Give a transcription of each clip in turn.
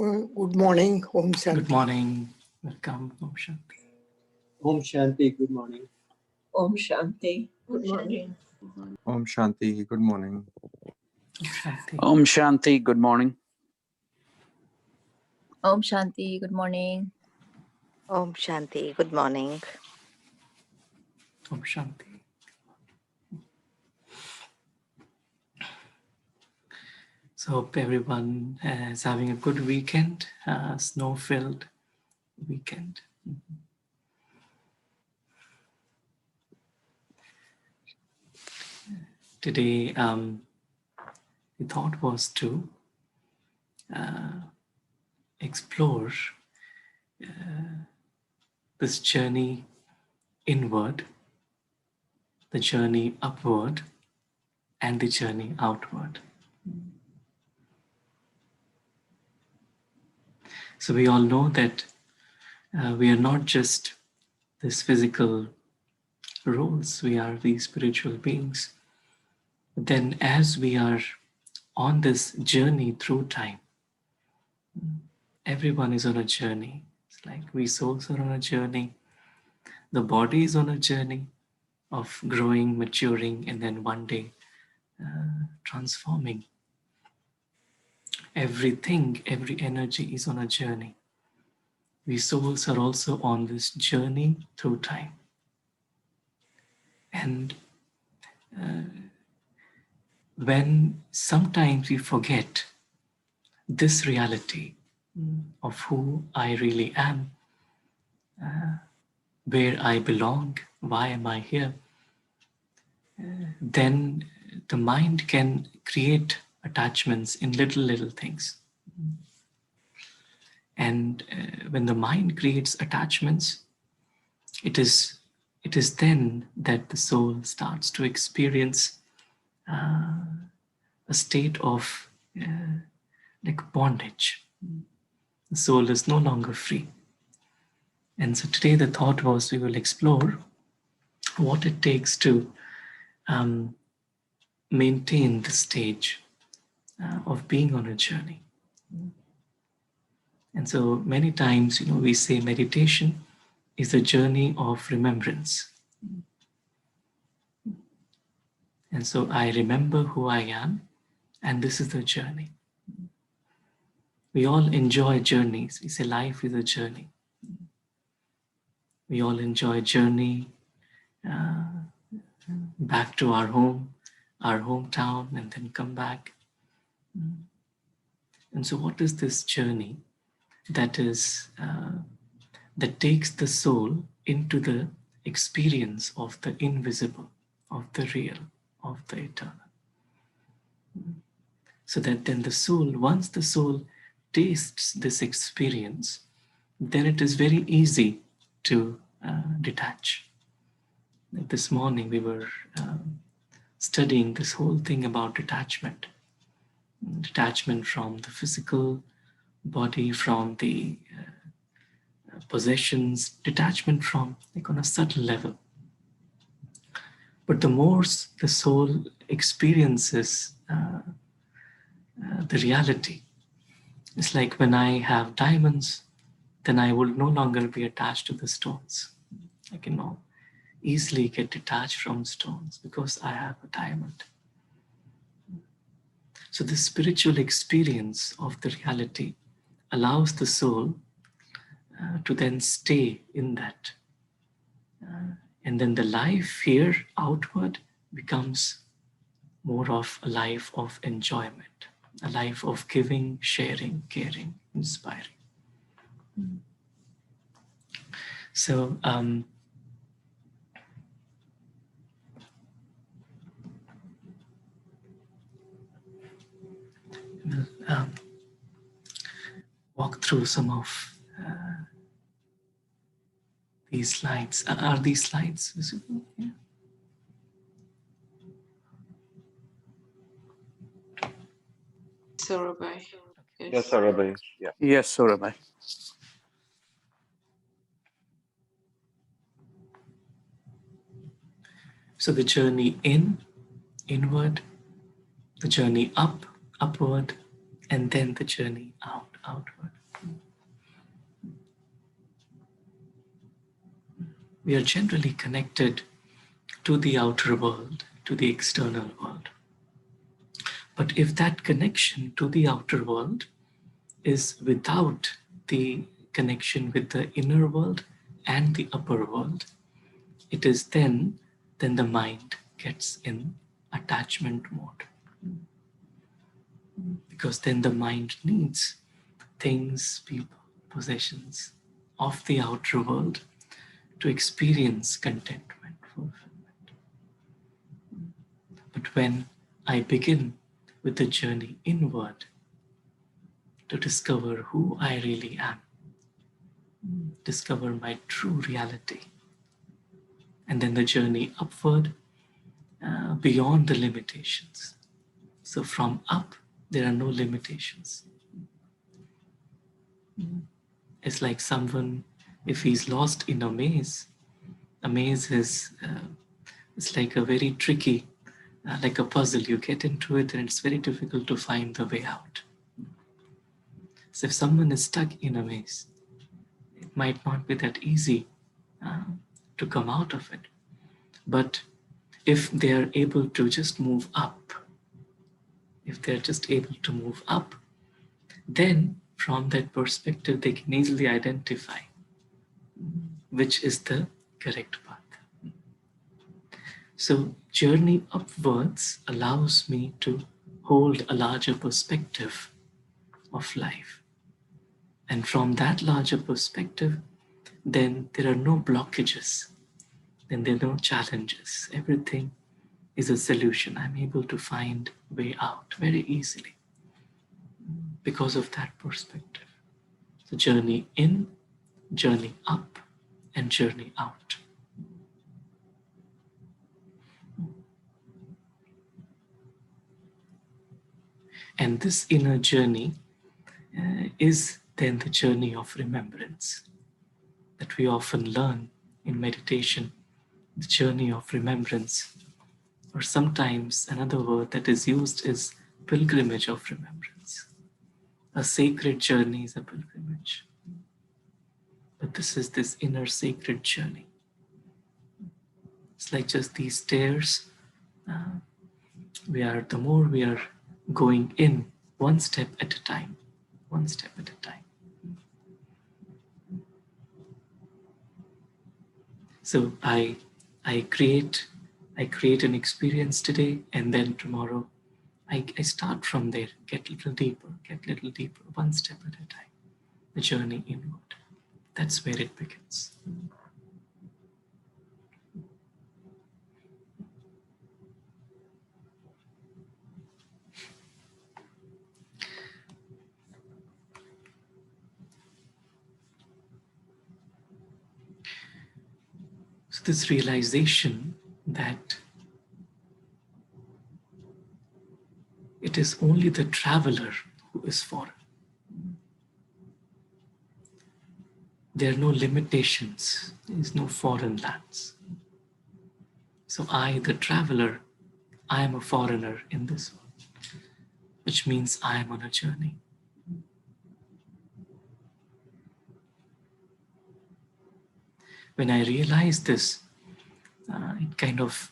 Good morning, Om Shanti. Good morning. Welcome, Om Shanti. Om Shanti, good morning. Om Shanti. Good morning. Om Shanti, good morning. Om Shanti. Om Shanti, good morning. Om Shanti, good morning. Om Shanti, good morning. Om Shanti. So hope everyone is having a good weekend, snow-filled weekend. Today, the thought was to explore this journey inward, the journey upward, and the journey outward. So we all know that we are not just this physical roles, we are these spiritual beings. But then as we are on this journey through time, everyone is on a journey. It's like we souls are on a journey. The body is on a journey of growing, maturing, and then one day transforming. Everything, every energy is on a journey. We souls are also on this journey through time. And when sometimes we forget this reality of who I really am, where I belong, why am I here, then the mind can create attachments in little things. And when the mind creates attachments, it is then that the soul starts to experience a state of like bondage. The soul is no longer free. And so today the thought was we will explore what it takes to maintain the stage of being on a journey. And so many times, we say meditation is a journey of remembrance. And so I remember who I am, and this is the journey. We all enjoy journeys. We say life is a journey. We all enjoy journey back to our home, our hometown, and then come back. And so what is this journey that takes the soul into the experience of the invisible, of the real, of the eternal? So that then the soul, once the soul tastes this experience, then it is very easy to detach. This morning we were studying this whole thing about detachment. Detachment from the physical body, from the possessions, detachment from like on a subtle level. But the more the soul experiences the reality, it's like when I have diamonds, then I will no longer be attached to the stones. I can now easily get detached from stones because I have a diamond. So the spiritual experience of the reality allows the soul to then stay in that. And then the life here outward becomes more of a life of enjoyment, a life of giving, sharing, caring, inspiring. So we'll walk through some of these slides. Are these slides visible? Yeah. Saurabai. Yes, Rabbi. Yeah. Yes, Saurabai. So the journey inward, the journey upward, and then the journey outward. We are generally connected to the outer world, to the external world. But if that connection to the outer world is without the connection with the inner world and the upper world, it is then the mind gets in attachment mode. Because then the mind needs things, people, possessions of the outer world to experience contentment, fulfillment. But when I begin with the journey inward to discover who I really am, discover my true reality, and then the journey upward beyond the limitations. So from up, there are no limitations. It's like someone, if he's lost in a maze is it's like a very tricky, like a puzzle. You get into it and it's very difficult to find the way out. So if someone is stuck in a maze, it might not be that easy to come out of it. But if they are able to just move up, if they're just able to move up, then from that perspective, they can easily identify which is the correct path. So journey upwards allows me to hold a larger perspective of life. And from that larger perspective, then there are no blockages, then there are no challenges. Everything is a solution. I'm able to find a way out very easily because of that perspective. So journey in, journey up, and journey out. And this inner journey is then the journey of remembrance that we often learn in meditation, the journey of remembrance. Or sometimes another word that is used is pilgrimage of remembrance. A sacred journey is a pilgrimage. But this is this inner sacred journey. It's like just these stairs. The more we are going in, one step at a time, one step at a time. So I create an experience today, and then tomorrow I start from there, get a little deeper, one step at a time. The journey inward. That's where it begins. So this realization that it is only the traveler who is foreign. There are no limitations. There is no foreign lands. So I, the traveler, I am a foreigner in this world, which means I am on a journey. When I realize this, it kind of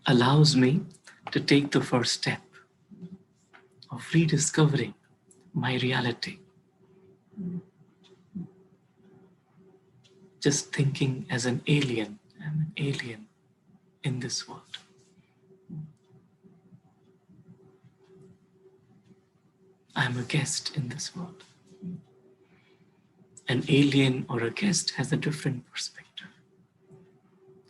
allows me to take the first step of rediscovering my reality. Just thinking as an alien, I'm an alien in this world. I'm a guest in this world. An alien or a guest has a different perspective.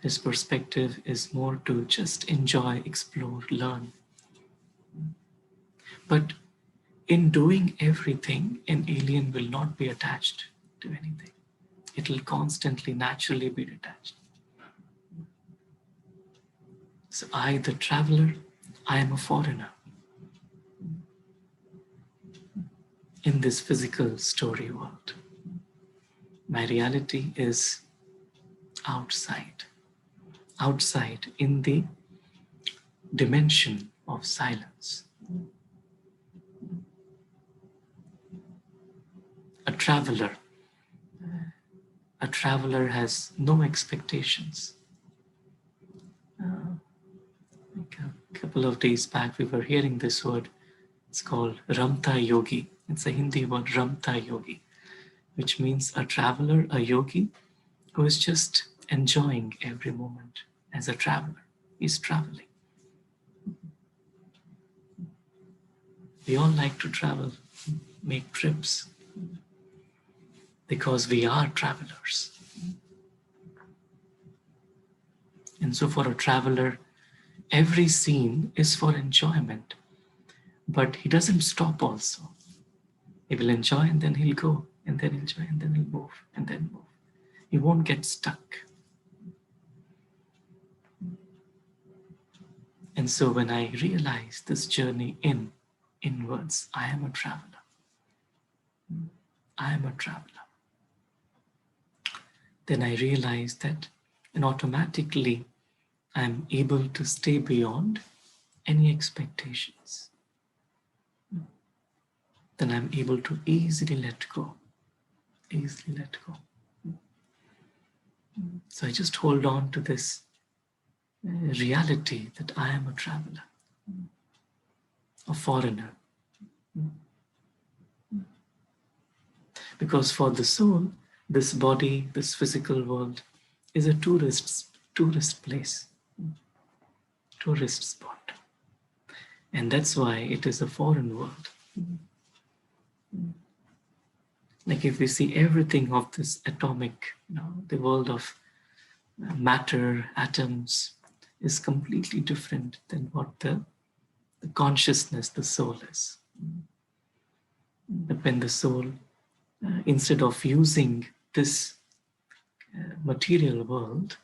His perspective is more to just enjoy, explore, learn. But in doing everything, an alien will not be attached to anything. It will constantly, naturally be detached. So I, the traveler, I am a foreigner in this physical story world. My reality is outside in the dimension of silence. a traveler. A traveler has no expectations. Like a couple of days back, we were hearing this word. It's called Ramta Yogi. It's a Hindi word, Ramta Yogi, which means a traveler, a yogi, who is just enjoying every moment as a traveler. He's traveling. We all like to travel, make trips, because we are travelers. And so for a traveler, every scene is for enjoyment. But he doesn't stop also. He will enjoy and then he'll go, and then enjoy and then he'll move, and then move. He won't get stuck. And so when I realize this journey inwards, I am a traveler. I am a traveler. Then I realize that, and automatically I'm able to stay beyond any expectations. Then I'm able to easily let go. Easily let go. So I just hold on to this reality that I am a traveler, a foreigner. Because for the soul, this body, this physical world is a tourist place, tourist spot. And that's why it is a foreign world. Like if we see everything of this atomic, the world of matter, atoms, is completely different than what the consciousness, the soul is. But when the soul, instead of using this material world,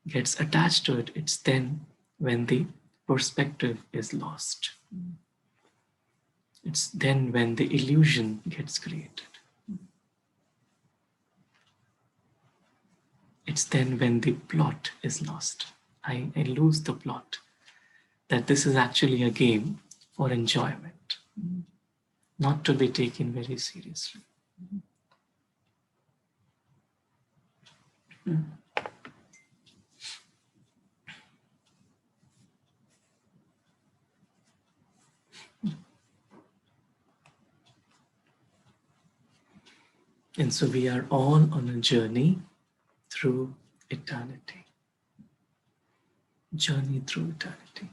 gets attached to it, it's then when the perspective is lost. It's then when the illusion gets created. It's then when the plot is lost. I lose the plot, that this is actually a game for enjoyment, not to be taken very seriously. And so we are all on a journey through eternity. Journey through eternity.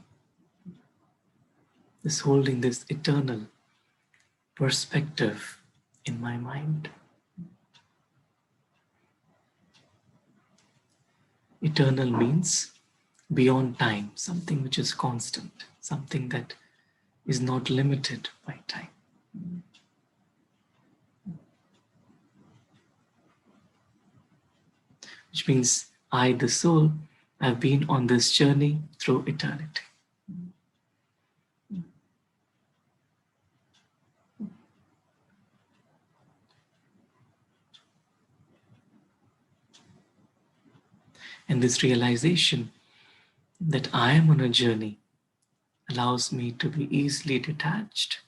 This holding this eternal perspective in my mind. Eternal means beyond time, something which is constant, something that is not limited by time. Which means I, the soul, have been on this journey through eternity. And this realization that I am on a journey allows me to be easily detached,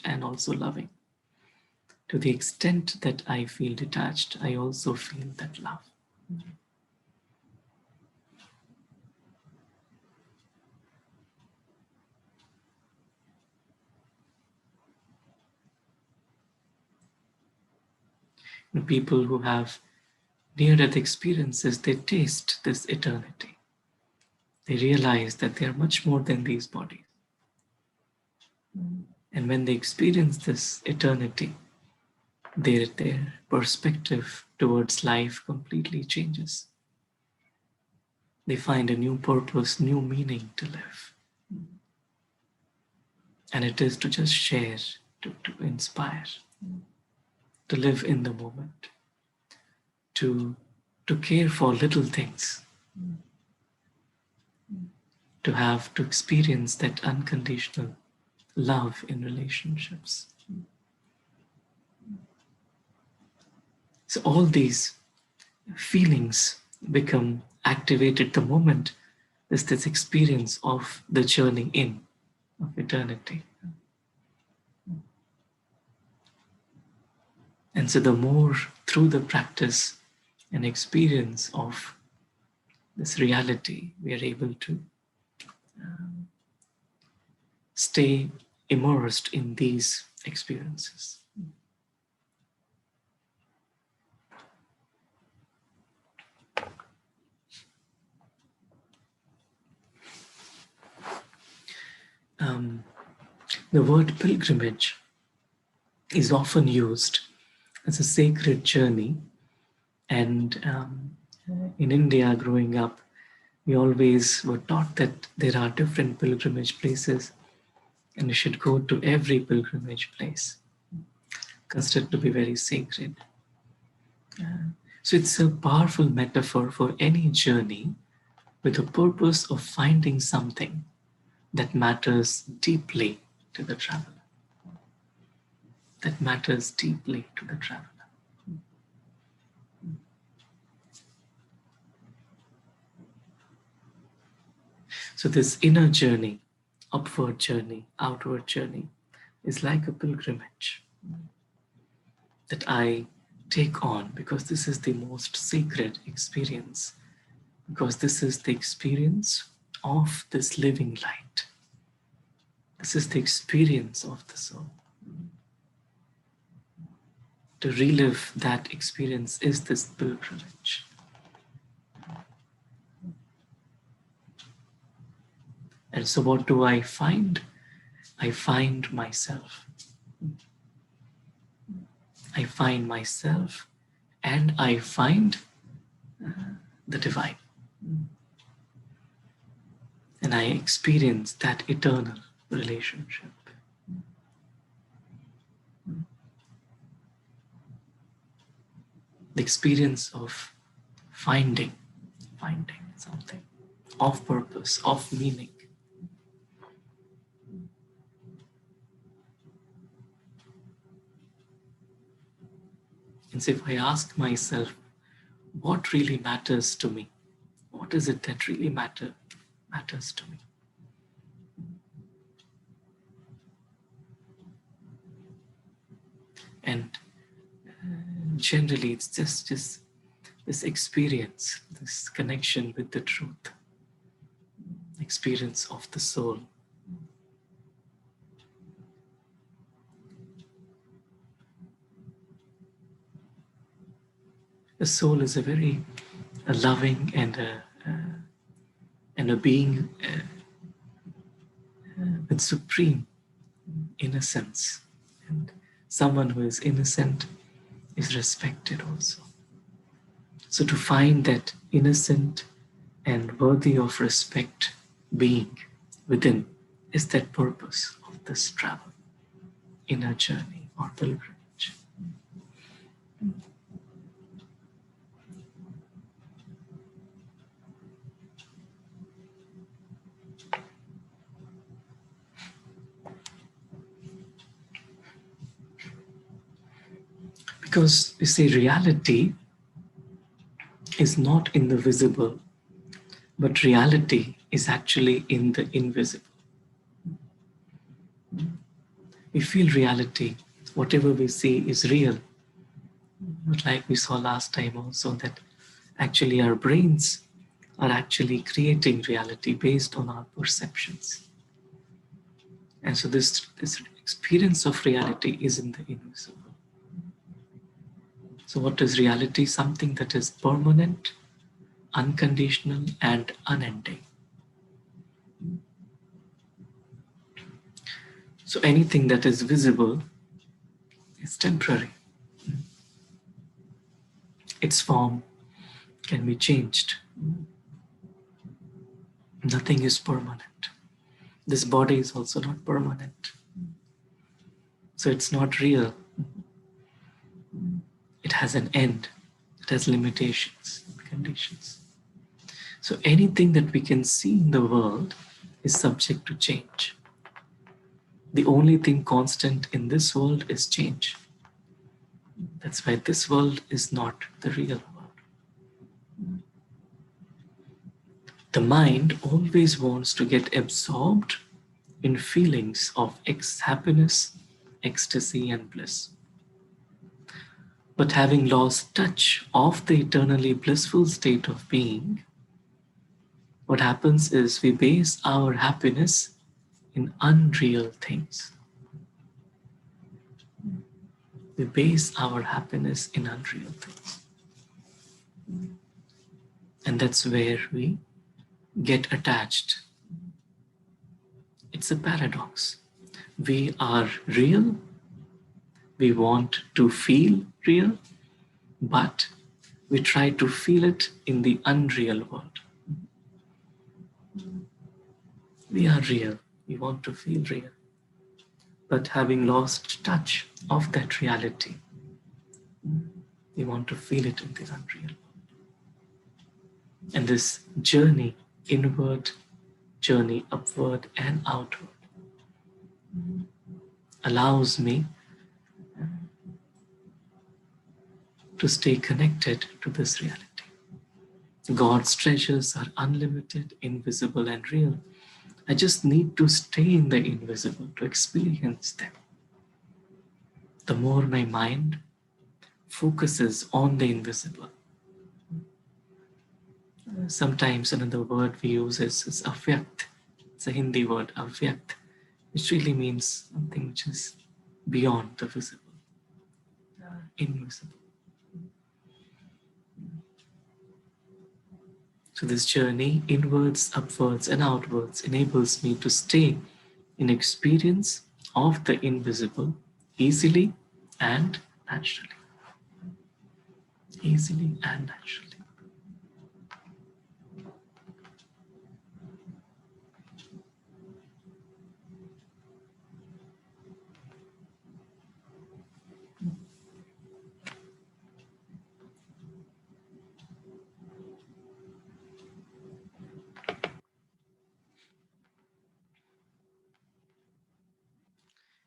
and also loving. To the extent that I feel detached, I also feel that love. The people who have near-death experiences, they taste this eternity. They realize that they are much more than these bodies. And when they experience this eternity, their perspective towards life completely changes. They find a new purpose, new meaning to live. And it is to just share, to inspire, to live in the moment, to care for little things, to experience that unconditional love in relationships. So all these feelings become activated the moment there's this experience of the journey in, of eternity. And so the more through the practice and experience of this reality, we are able to stay immersed in these experiences. The word pilgrimage is often used as a sacred journey, and in India, growing up, we always were taught that there are different pilgrimage places, and we should go to every pilgrimage place, considered to be very sacred. So it's a powerful metaphor for any journey with the purpose of finding something that matters deeply to the traveler. That matters deeply to the traveler. So this inner journey, upward journey, outward journey, is like a pilgrimage that I take on because this is the most sacred experience, because this is the experience of this living light. This is the experience of the soul. To relive that experience is this pilgrimage. And so what do I find? I find myself. I find myself and I find the divine. And I experience that eternal relationship. The experience of finding something, of purpose, of meaning. And so if I ask myself, what really matters to me? What is it that really matters to me? And generally it's just this experience, this connection with the truth, experience of the soul. The soul is a very loving and a being with supreme innocence. And someone who is innocent is respected also. So to find that innocent and worthy of respect being within is that purpose of this travel, inner journey or pilgrimage. Because you see, reality is not in the visible, but reality is actually in the invisible. We feel reality, whatever we see is real. But like we saw last time also, that actually our brains are actually creating reality based on our perceptions. And so this experience of reality is in the invisible. So what is reality? Something that is permanent, unconditional, and unending. So anything that is visible is temporary. Its form can be changed. Nothing is permanent. This body is also not permanent. So it's not real. It has an end. It has limitations, conditions. So anything that we can see in the world is subject to change. The only thing constant in this world is change. That's why this world is not the real world. The mind always wants to get absorbed in feelings of happiness, ecstasy, and bliss. But having lost touch of the eternally blissful state of being, what happens is we base our happiness in unreal things. We base our happiness in unreal things. And that's where we get attached. It's a paradox. We are real. We want to feel real, but we try to feel it in the unreal world. We are real. We want to feel real. But having lost touch of that reality, we want to feel it in the unreal world. And this journey inward, journey upward and outward allows me to stay connected to this reality. God's treasures are unlimited, invisible and real. I just need to stay in the invisible to experience them. The more my mind focuses on the invisible. Sometimes another word we use is avyakt. It's a Hindi word, avyakt, which really means something which is beyond the visible, invisible. So this journey inwards, upwards and outwards enables me to stay in experience of the invisible easily and naturally. Easily and naturally.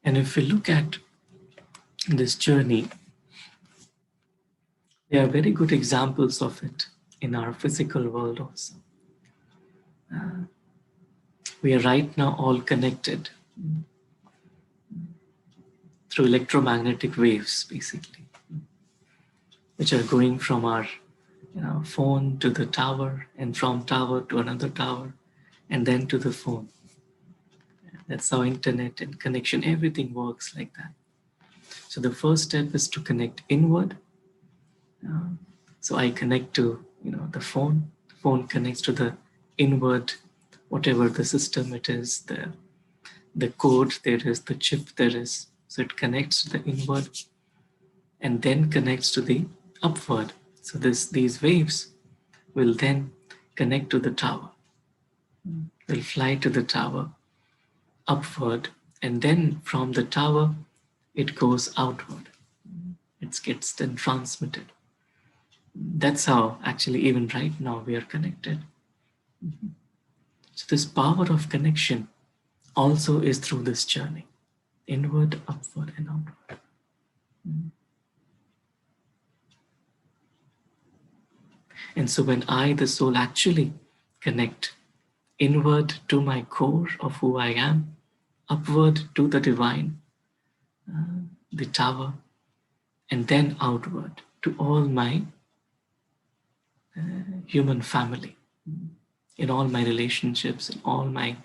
And if we look at this journey, there are very good examples of it in our physical world also. We are right now all connected through electromagnetic waves, basically, which are going from our phone to the tower, and from tower to another tower, and then to the phone. That's how internet and connection, everything works like that. So the first step is to connect inward. So I connect to the phone. The phone connects to the inward, whatever the system it is, the code there is, the chip there is. So it connects to the inward and then connects to the upward. So these waves will then connect to the tower. Will fly to the tower, upward, and then from the tower, it goes outward. It gets then transmitted. That's how actually even right now we are connected. So this power of connection also is through this journey, inward, upward and outward. And so when I, the soul, actually connect inward to my core of who I am, upward to the divine, the tower, and then outward to all my human family, in all my relationships, in all my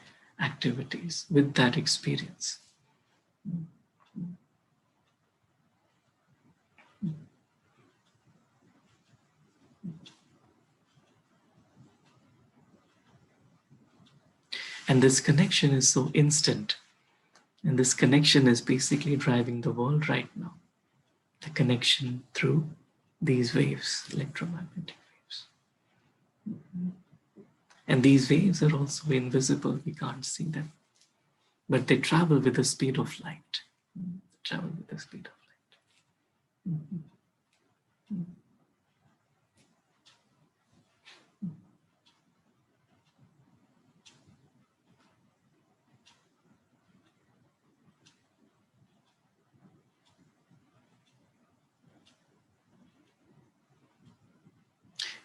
activities, with that experience. And this connection is so instant. And this connection is basically driving the world right now. The connection through these waves, electromagnetic waves. And these waves are also invisible. We can't see them. But they travel with the speed of light. They travel with the speed of light.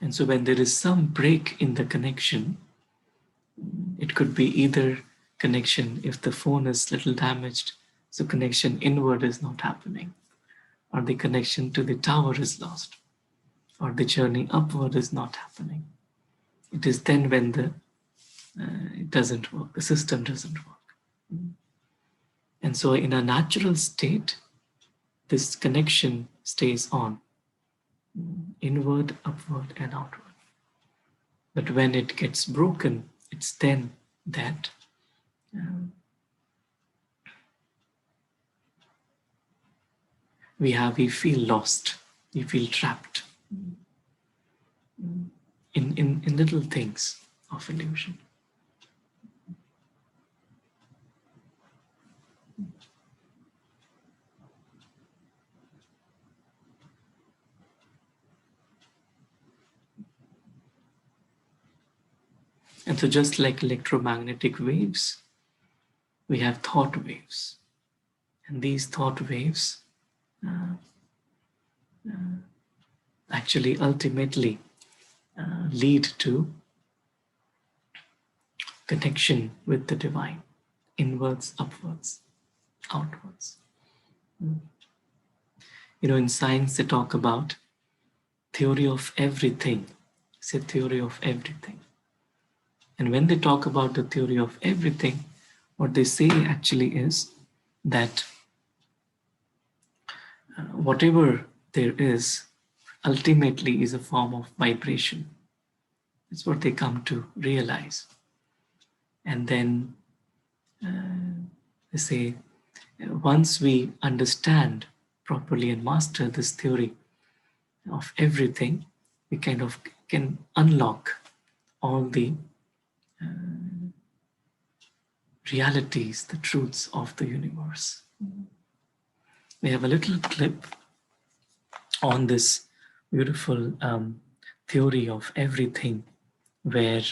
And so when there is some break in the connection, it could be either connection, if the phone is little damaged, so connection inward is not happening. or the connection to the tower is lost, or the journey upward is not happening. It is then when it doesn't work, the system doesn't work. And so in a natural state, this connection stays on, inward, upward, and outward. But when it gets broken, it's then that we feel lost, we feel trapped in little things of illusion. And so just like electromagnetic waves, we have thought waves. And these thought waves actually ultimately lead to connection with the divine, inwards, upwards, outwards. In science they talk about theory of everything. It's a theory of everything. And when they talk about the theory of everything, what they say actually is that whatever there is ultimately is a form of vibration. It's what they come to realize. And then they say, once we understand properly and master this theory of everything, we kind of can unlock all the realities, the truths of the universe. We have a little clip on this beautiful theory of everything, where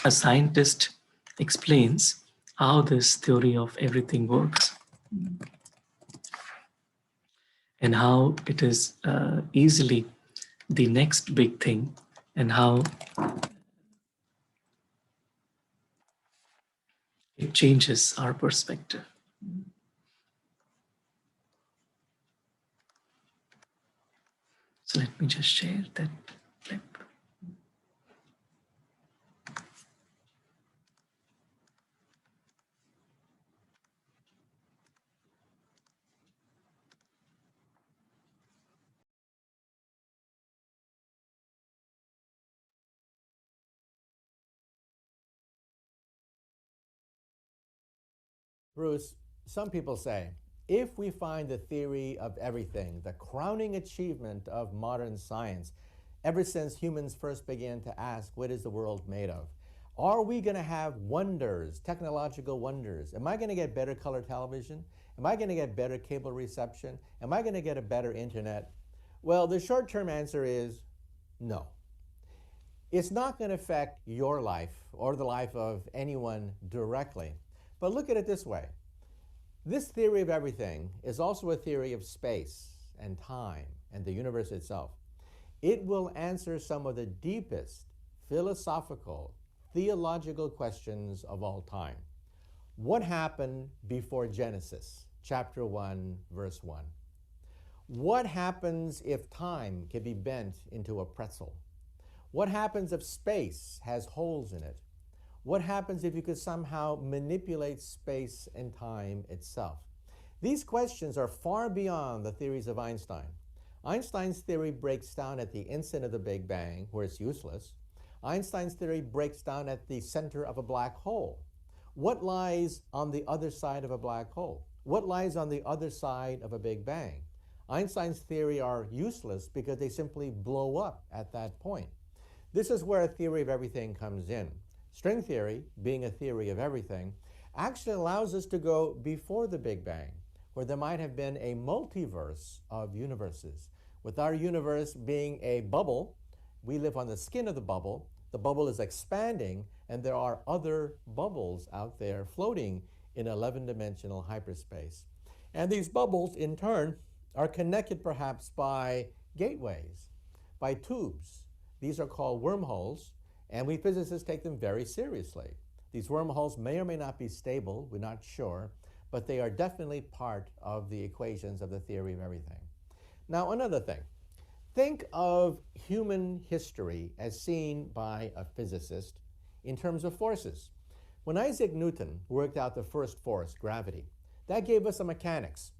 a scientist explains how this theory of everything works and how it is easily the next big thing, and how it changes our perspective. So let me just share that clip. Bruce, some people say, if we find the theory of everything, the crowning achievement of modern science, ever since humans first began to ask, what is the world made of? Are we going to have wonders, technological wonders? Am I going to get better color television? Am I going to get better cable reception? Am I going to get a better internet? Well, the short-term answer is no. It's not going to affect your life or the life of anyone directly. But look at it this way. This theory of everything is also a theory of space and time and the universe itself. It will answer some of the deepest philosophical, theological questions of all time. What happened before Genesis, chapter 1, verse 1? What happens if time can be bent into a pretzel? What happens if space has holes in it? What happens if you could somehow manipulate space and time itself? These questions are far beyond the theories of Einstein. Einstein's theory breaks down at the instant of the Big Bang, where it's useless. Einstein's theory breaks down at the center of a black hole. What lies on the other side of a black hole? What lies on the other side of a Big Bang? Einstein's theory are useless because they simply blow up at that point. This is where a theory of everything comes in. String theory, being a theory of everything, actually allows us to go before the Big Bang, where there might have been a multiverse of universes. With our universe being a bubble, we live on the skin of the bubble. The bubble is expanding, and there are other bubbles out there floating in 11-dimensional hyperspace. And these bubbles, in turn, are connected perhaps by gateways, by tubes. These are called wormholes. And we physicists take them very seriously. These wormholes may or may not be stable, we're not sure, but they are definitely part of the equations of the theory of everything. Now, another thing. Think of human history as seen by a physicist in terms of forces. When Isaac Newton worked out the first force, gravity, that gave us a mechanics.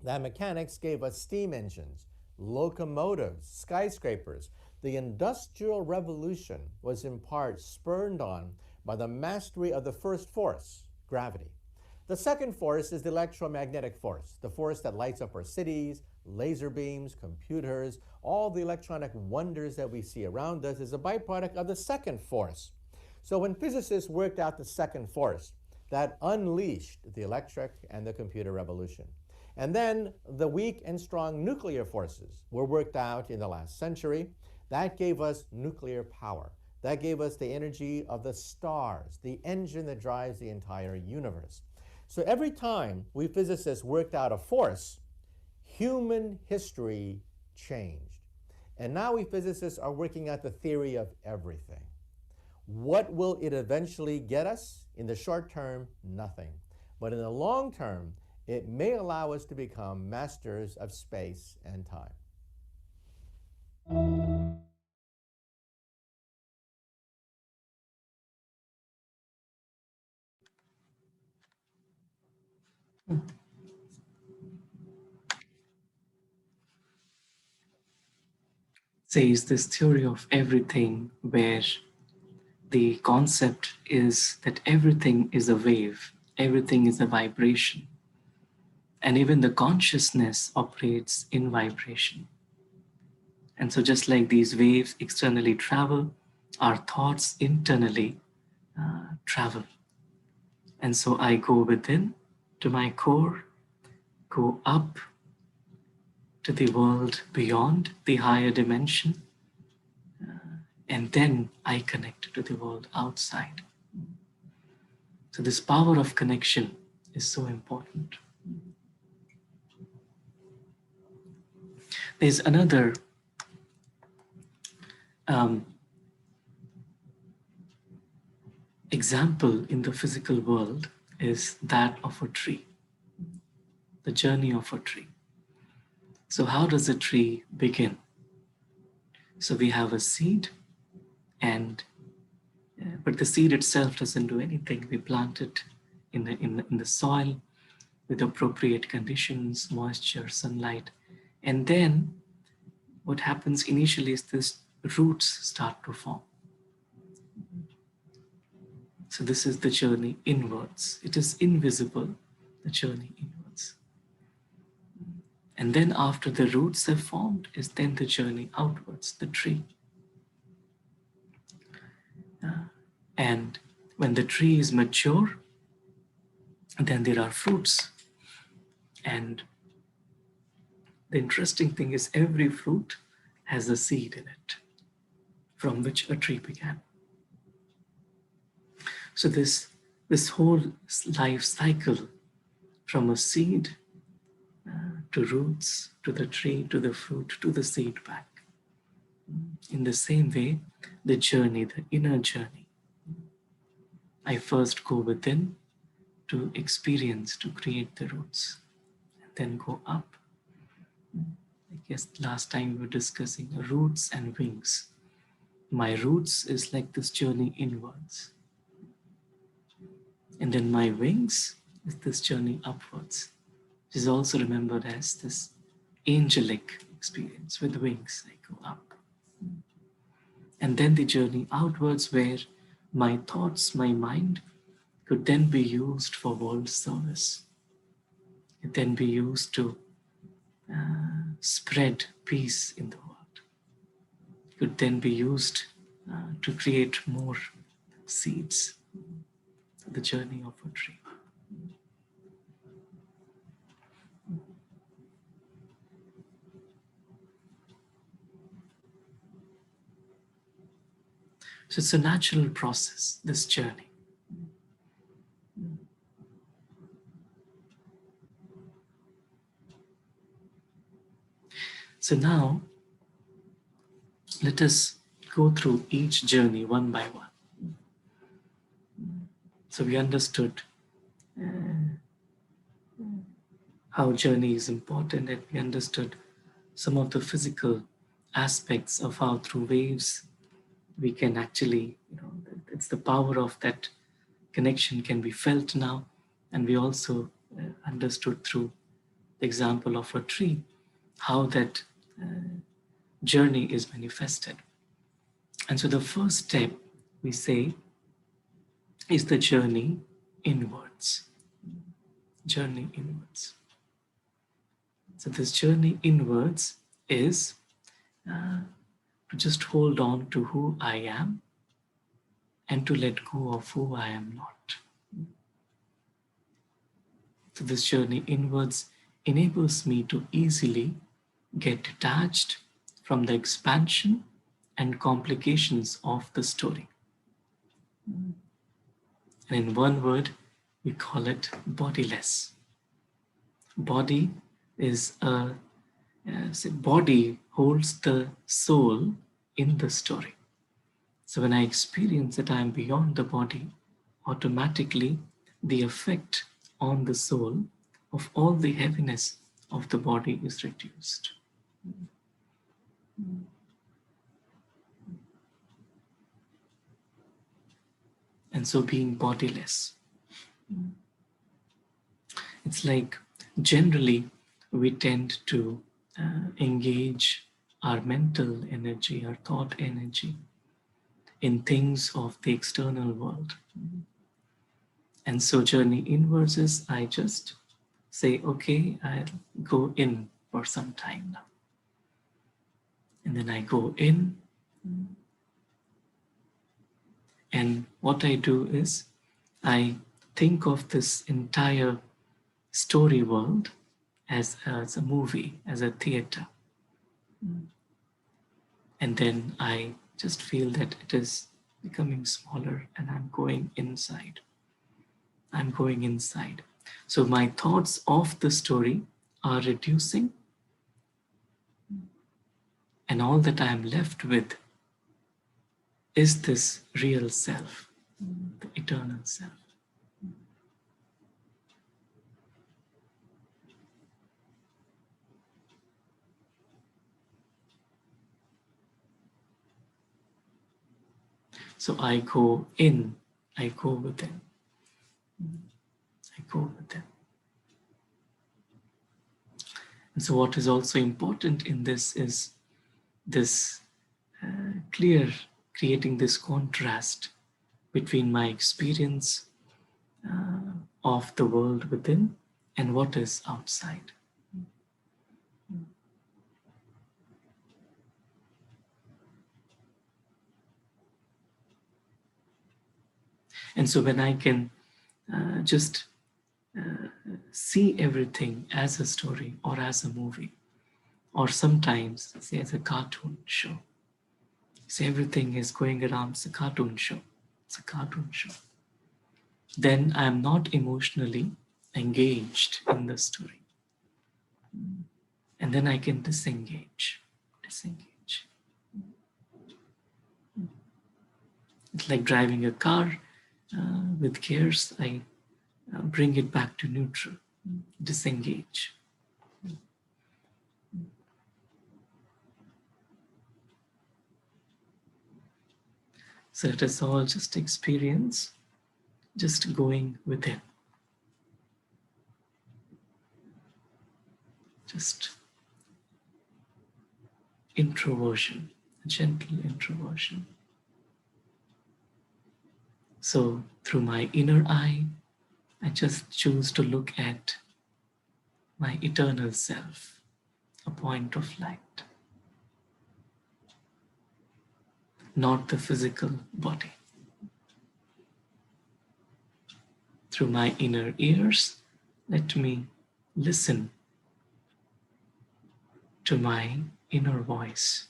That mechanics gave us steam engines, locomotives, skyscrapers. The Industrial Revolution was in part spurred on by the mastery of the first force, gravity. The second force is the electromagnetic force, the force that lights up our cities, laser beams, computers, all the electronic wonders that we see around us is a byproduct of the second force. So when physicists worked out the second force, that unleashed the electric and the computer revolution. And then the weak and strong nuclear forces were worked out in the last century. That gave us nuclear power. That gave us the energy of the stars, the engine that drives the entire universe. So every time we physicists worked out a force, human history changed. And now we physicists are working out the theory of everything. What will it eventually get us? In the short term, nothing. But in the long term, it may allow us to become masters of space and time. Says this theory of everything where the concept is that everything is a wave, everything is a vibration, and even the consciousness operates in vibration. And so just like these waves externally travel, our thoughts internally travel. And so I go within to my core, go up to the world beyond the higher dimension, and then I connect to the world outside. So this power of connection is so important. There's another example in the physical world is that of a tree, the journey of a tree. So how does a tree begin? So we have a seed, but the seed itself doesn't do anything. We plant it in the soil with appropriate conditions, moisture, sunlight. And then what happens initially is this roots start to form. So this is the journey inwards. It is invisible, the journey inwards. And then after the roots have formed is then the journey outwards, the tree. And when the tree is mature, then there are fruits. And the interesting thing is every fruit has a seed in it from which a tree began. So this whole life cycle from a seed to roots, to the tree, to the fruit, to the seed back. In the same way, the journey, the inner journey. I first go within to experience, to create the roots, and then go up. I guess last time we were discussing roots and wings. My roots is like this journey inwards. And then my wings is this journey upwards, which is also remembered as this angelic experience with wings. I go up. And then the journey outwards where my thoughts, my mind could then be used for world service. It then be used to spread peace in the world. It could then be used to create more seeds. The journey of a tree. So it's a natural process, this journey. So now, let us go through each journey one by one. So we understood how journey is important, and we understood some of the physical aspects of how through waves we can actually, it's the power of that connection can be felt now. And we also understood through the example of a tree how that journey is manifested. And so the first step we say is the journey inwards. Journey inwards. So this journey inwards is to just hold on to who I am and to let go of who I am not. So this journey inwards enables me to easily get detached from the expansion and complications of the story. And in one word, we call it bodiless. Body is body holds the soul in the story. So when I experience that I am beyond the body, automatically the effect on the soul of all the heaviness of the body is reduced. And so being bodiless, it's like generally we tend to engage our mental energy, our thought energy in things of the external world. And so journey inwards is I just say, okay, I'll go in for some time now. And then I go in. And what I do is I think of this entire story world as a movie, as a theater. And then I just feel that it is becoming smaller and I'm going inside. I'm going inside. So my thoughts of the story are reducing, and all that I am left with is this real self, the eternal self. So I go in, I go within. I go within. And so what is also important in this is this creating this contrast between my experience of the world within and what is outside. And so when I can just see everything as a story or as a movie, or sometimes say as a cartoon show. So everything is going around, it's a cartoon show. It's a cartoon show. Then I'm not emotionally engaged in the story. And then I can disengage. It's like driving a car with gears. I bring it back to neutral, disengage. So it is all just experience, just going within. Just introversion, a gentle introversion. So through my inner eye, I just choose to look at my eternal self, a point of light, not the physical body. Through my inner ears, let me listen to my inner voice,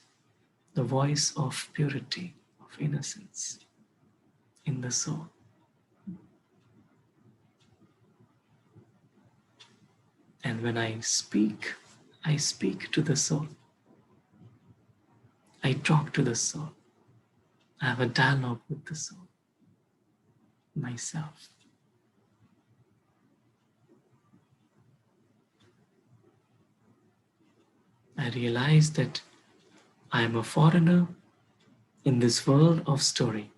the voice of purity, of innocence in the soul. And when I speak to the soul. I talk to the soul. I have a dialogue with the soul, myself. I realize that I am a foreigner in this world of story.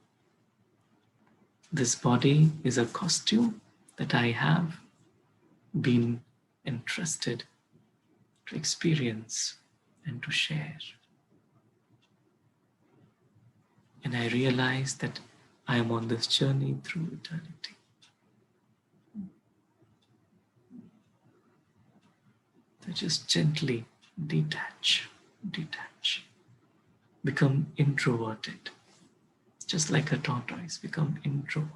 This body is a costume that I have been entrusted to experience and to share. And I realize that I am on this journey through eternity. So just gently detach. Become introverted. Just like a tortoise, become introverted.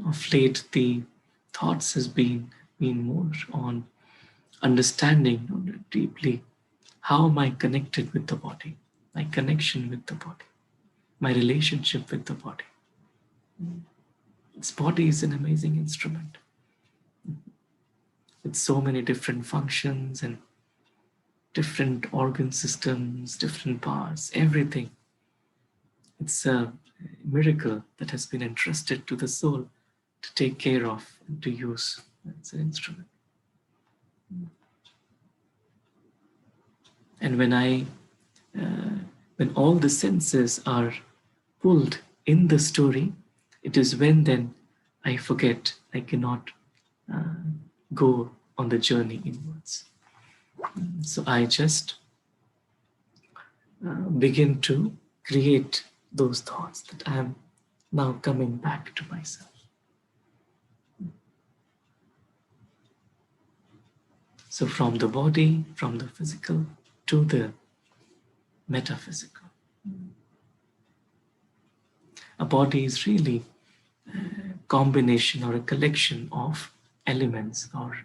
Of late, the thoughts has been more on understanding deeply how am I connected with the body, my connection with the body, my relationship with the body. This body is an amazing instrument with so many different functions and different organ systems, different parts, everything. It's a miracle that has been entrusted to the soul to take care of and to use. It's an instrument. And when all the senses are pulled in the story, it is when then I forget, I cannot go on the journey inwards. So I just begin to create those thoughts that I am now coming back to myself. So from the body, from the physical to the metaphysical. A body is really a combination or a collection of elements, or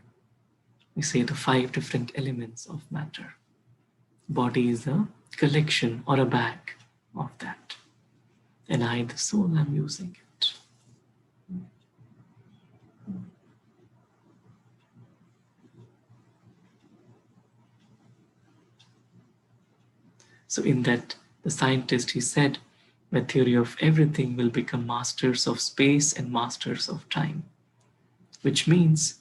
we say the 5 different elements of matter. Body is a collection or a bag of that. And I, the soul, am using it. So in that, the scientist, he said, the theory of everything will become masters of space and masters of time, which means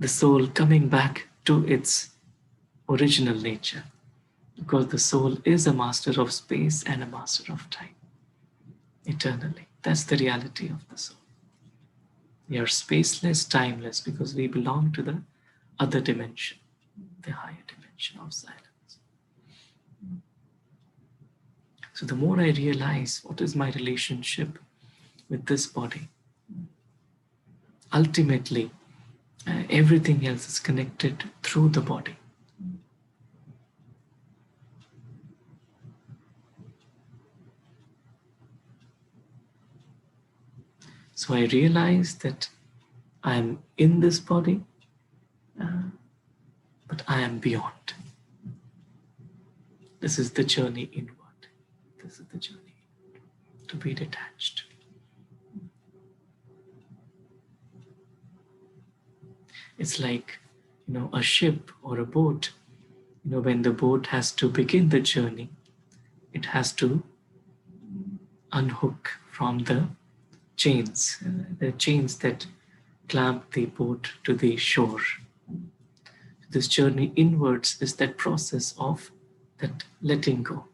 the soul coming back to its original nature, because the soul is a master of space and a master of time, eternally. That's the reality of the soul. We are spaceless, timeless, because we belong to the other dimension, the higher dimension of silence. So the more I realize what is my relationship with this body, ultimately everything else is connected through the body. So I realize that I am in this body, but I am beyond. This is the journey inward. This is the journey inward, to be detached. It's like, a ship or a boat. When the boat has to begin the journey, it has to unhook from the chains that clamp the boat to the shore. This journey inwards is that process of that letting go,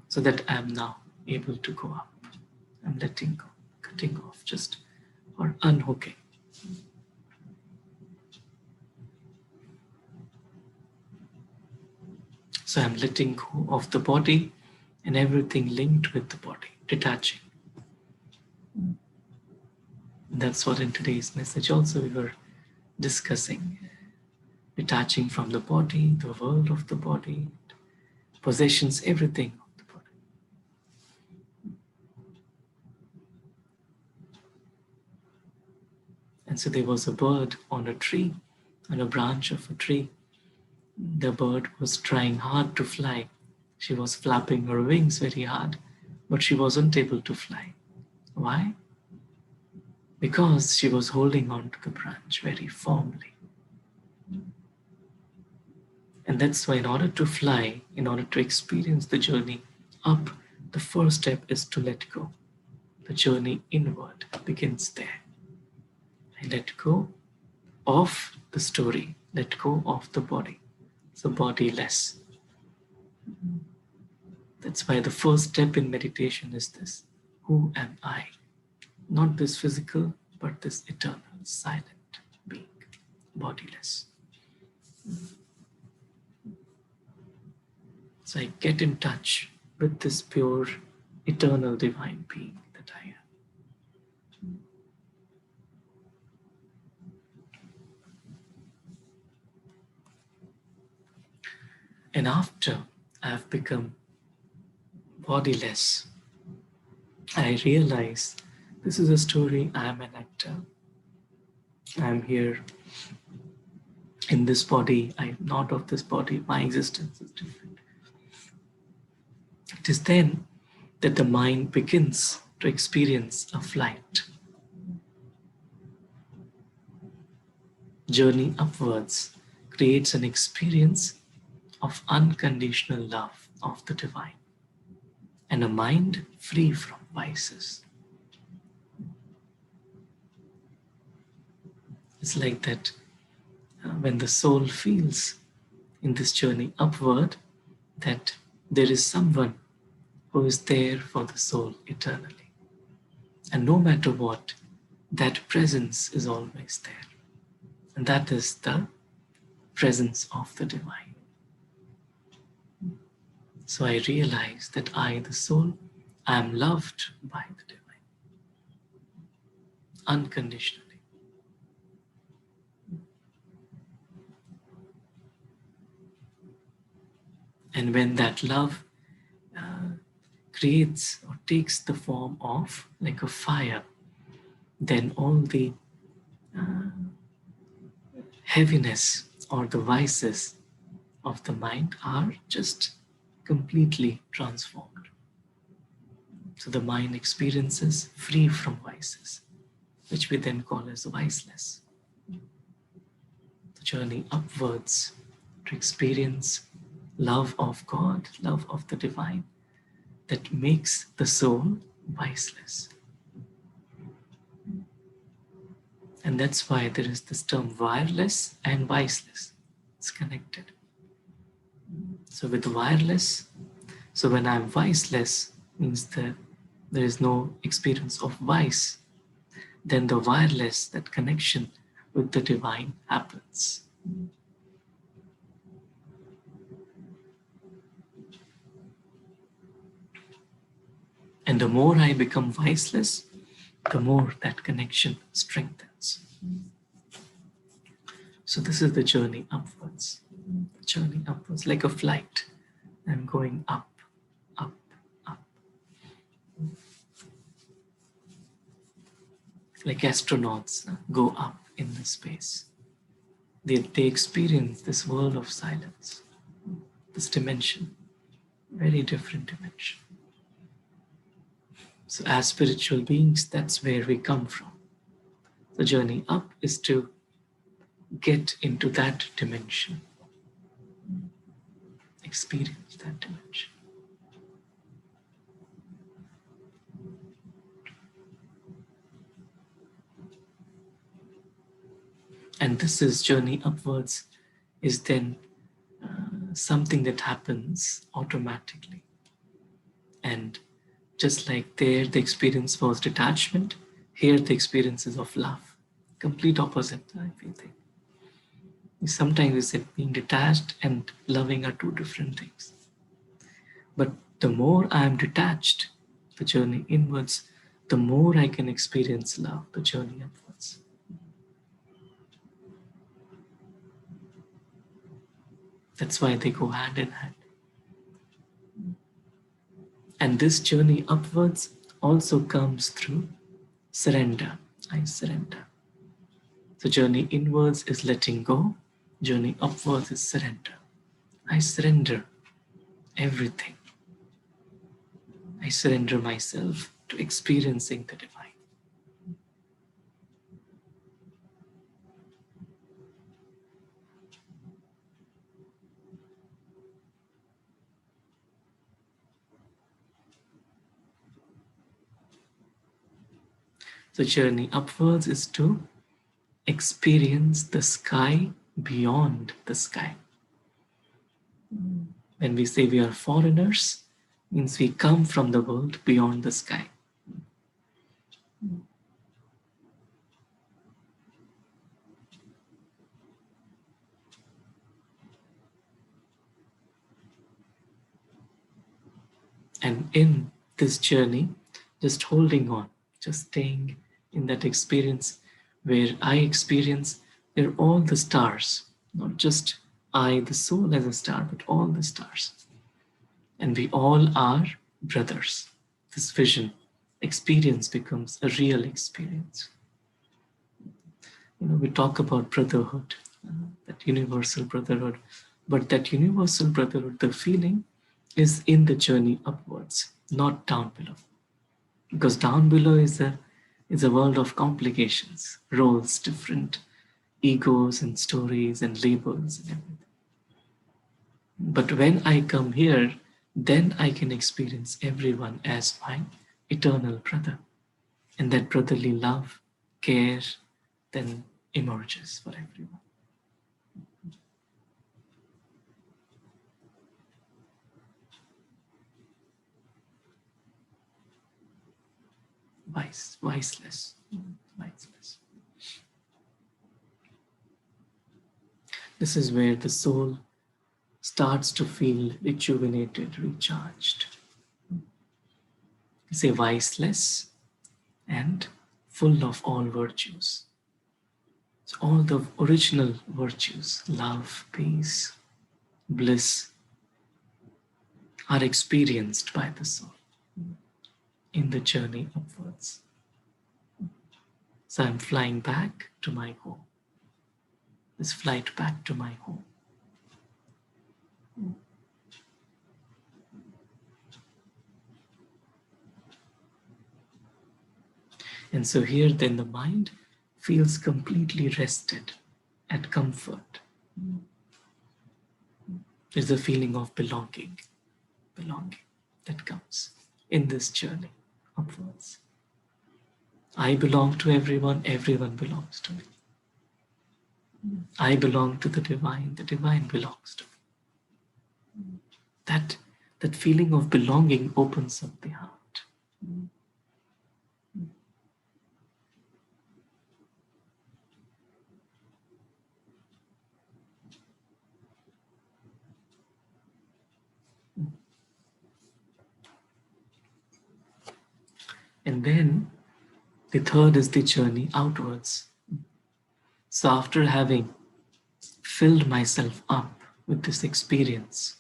so that I am now able to go up. I'm letting go, cutting off, just or unhooking. So I'm letting go of the body and everything linked with the body, detaching. And that's what in today's message also we were discussing. Detaching from the body, the world of the body, possessions, everything of the body. And so there was a bird on a tree, on a branch of a tree, The bird was trying hard to fly. She was flapping her wings very hard, but she wasn't able to fly. Why? Because she was holding on to the branch very firmly. And that's why in order to fly, in order to experience the journey up, the first step is to let go. The journey inward begins there. I let go of the story, let go of the body. So bodiless. That's why the first step in meditation is this. Who am I? Not this physical, but this eternal, silent being, bodiless. So I get in touch with this pure, eternal, divine being that I am. And after I have become bodiless, I realize this is a story. I am an actor. I am here in this body. I am not of this body. My existence is different. It is then that the mind begins to experience a flight. Journey upwards creates an experience of unconditional love of the divine and a mind free from vices. It's like that when the soul feels in this journey upward that there is someone who is there for the soul eternally. And no matter what, that presence is always there. And that is the presence of the divine. So I realize that I, the soul, I am loved by the divine. Unconditionally. And when that love creates or takes the form of like a fire, then all the heaviness or the vices of the mind are just completely transformed. So the mind experiences free from vices, which we then call as viceless. The journey upwards to experience love of God, love of the divine, that makes the soul viceless. And that's why there is this term wireless and viceless. It's connected. So with wireless, so when I'm viceless, means that there is no experience of vice, then the wireless, that connection with the divine happens. And the more I become viceless, the more that connection strengthens. So this is the journey upwards. Journey upwards, like a flight. I'm going up, up, up. Like astronauts go up in the space. They experience this world of silence, this dimension, very different dimension. So as spiritual beings, that's where we come from. The journey up is to get into that dimension, experience that dimension. And this is journey upwards is then something that happens automatically. And just like there, the experience was detachment, here the experience is of love. Complete opposite, I think. Sometimes we say being detached and loving are two different things. But the more I am detached, the journey inwards, the more I can experience love, the journey upwards. That's why they go hand in hand. And this journey upwards also comes through surrender. I surrender. The journey inwards is letting go. Journey upwards is surrender. I surrender everything. I surrender myself to experiencing the divine. The journey upwards is to experience the sky beyond the sky. When we say we are foreigners, means we come from the world beyond the sky. And in this journey, just holding on, just staying in that experience where I experience where all the stars, not just I, the soul as a star, but all the stars. And we all are brothers. This vision, experience becomes a real experience. We talk about brotherhood, that universal brotherhood, but that universal brotherhood, the feeling is in the journey upwards, not down below. Because down below is a world of complications, roles, different egos and stories and labels and everything. But when I come here, then I can experience everyone as my eternal brother. And that brotherly love, care, then emerges for everyone. Viceless. This is where the soul starts to feel rejuvenated, recharged. We say viceless and full of all virtues. So all the original virtues, love, peace, bliss, are experienced by the soul in the journey upwards. So I'm flying back to my home. This flight back to my home. And so here then the mind feels completely rested, at comfort. There's a feeling of belonging that comes in this journey upwards. I belong to everyone, everyone belongs to me. I belong to the divine belongs to me. That feeling of belonging opens up the heart. And then the third is the journey outwards. So after having filled myself up with this experience,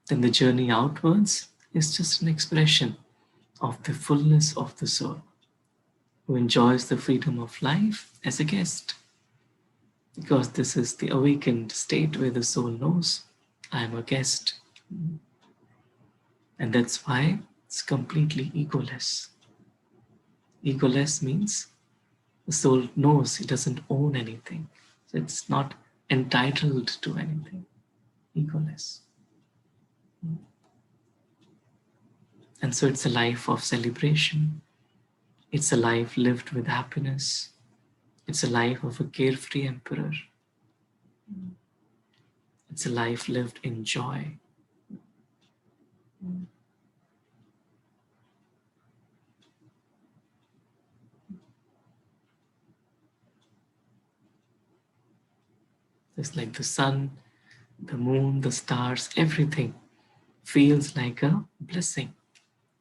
then the journey outwards is just an expression of the fullness of the soul, who enjoys the freedom of life as a guest. Because this is the awakened state where the soul knows, I am a guest. And that's why it's completely egoless. Egoless means the soul knows it doesn't own anything. So it's not entitled to anything. Egoless. And so it's a life of celebration. It's a life lived with happiness. It's a life of a carefree emperor. It's a life lived in joy. It's like the sun, the moon, the stars, everything feels like a blessing.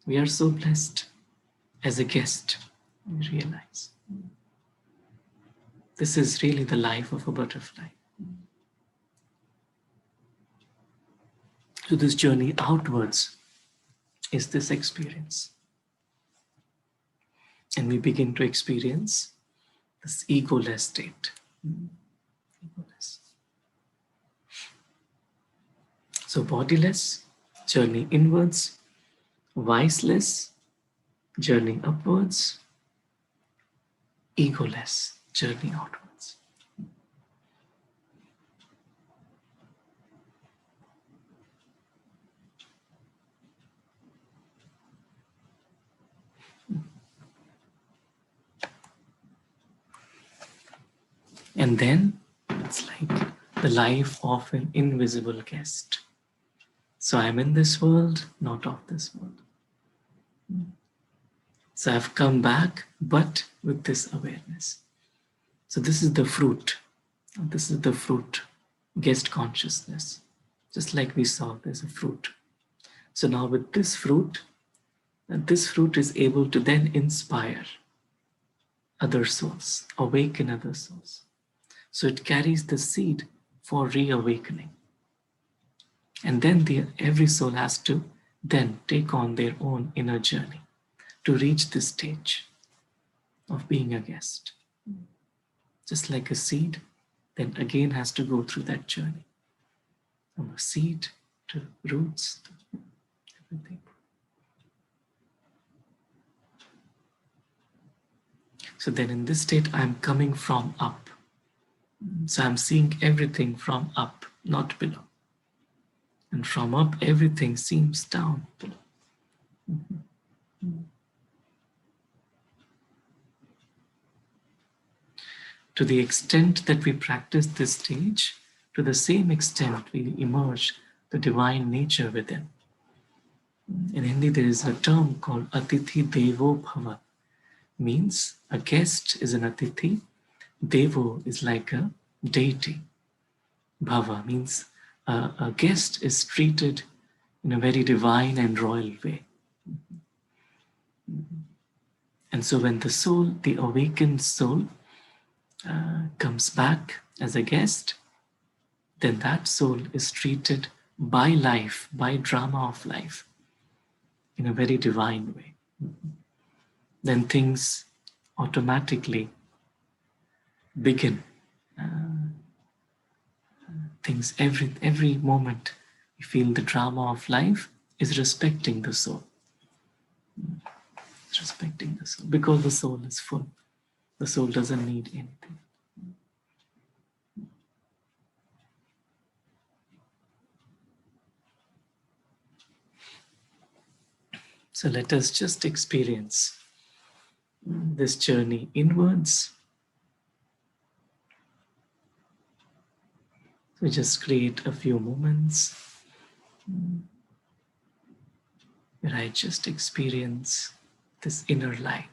We are so blessed as a guest, we realize. This is really the life of a butterfly. So this journey outwards is this experience. And we begin to experience this egoless state. Egoless. So bodiless, journey inwards, viceless, journey upwards, egoless, journey outwards. And then it's like the life of an invisible guest. So I'm in this world, not of this world. So I've come back, but with this awareness. So this is the fruit. This is the fruit, guest consciousness. Just like we saw, there's a fruit. So now with this fruit is able to then inspire other souls, awaken other souls. So it carries the seed for reawakening. And then every soul has to then take on their own inner journey to reach this stage of being a guest. Just like a seed, then again has to go through that journey. From a seed to roots to everything. So then in this state, I'm coming from up. So I'm seeing everything from up, not below. And from up, everything seems down below. To the extent that we practice this stage, to the same extent we emerge the divine nature within. In Hindi, there is a term called Atithi Devo Bhava. Means a guest is an Atithi, Devo is like a deity. Bhava means a guest is treated in a very divine and royal way. And so when the soul, the awakened soul, comes back as a guest, then that soul is treated by life, by drama of life, in a very divine way. Then things automatically begin. Things every moment you feel the drama of life is respecting the soul. It's respecting the soul because the soul is full. The soul doesn't need anything. So let us just experience this journey inwards. So just create a few moments where I just experience this inner light.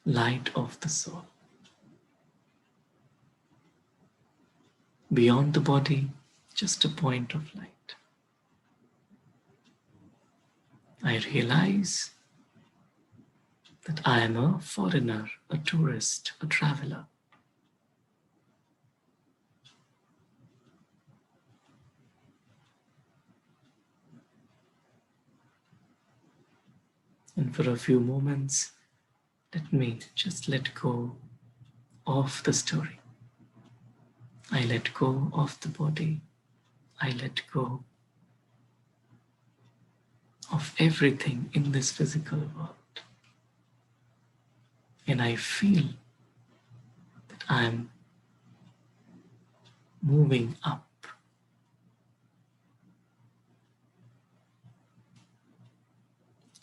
Light of the soul. Beyond the body, just a point of light. I realize that I am a foreigner, a tourist, a traveler. And for a few moments, let me just let go of the story. I let go of the body. I let go of everything in this physical world. And I feel that I am moving up.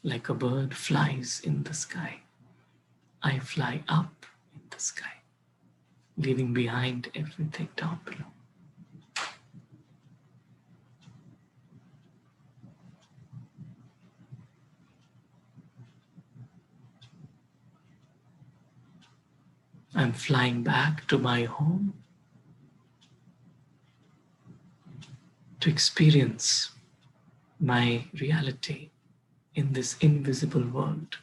Like a bird flies in the sky, I fly up in the sky, leaving behind everything down below. I'm flying back to my home to experience my reality in this invisible world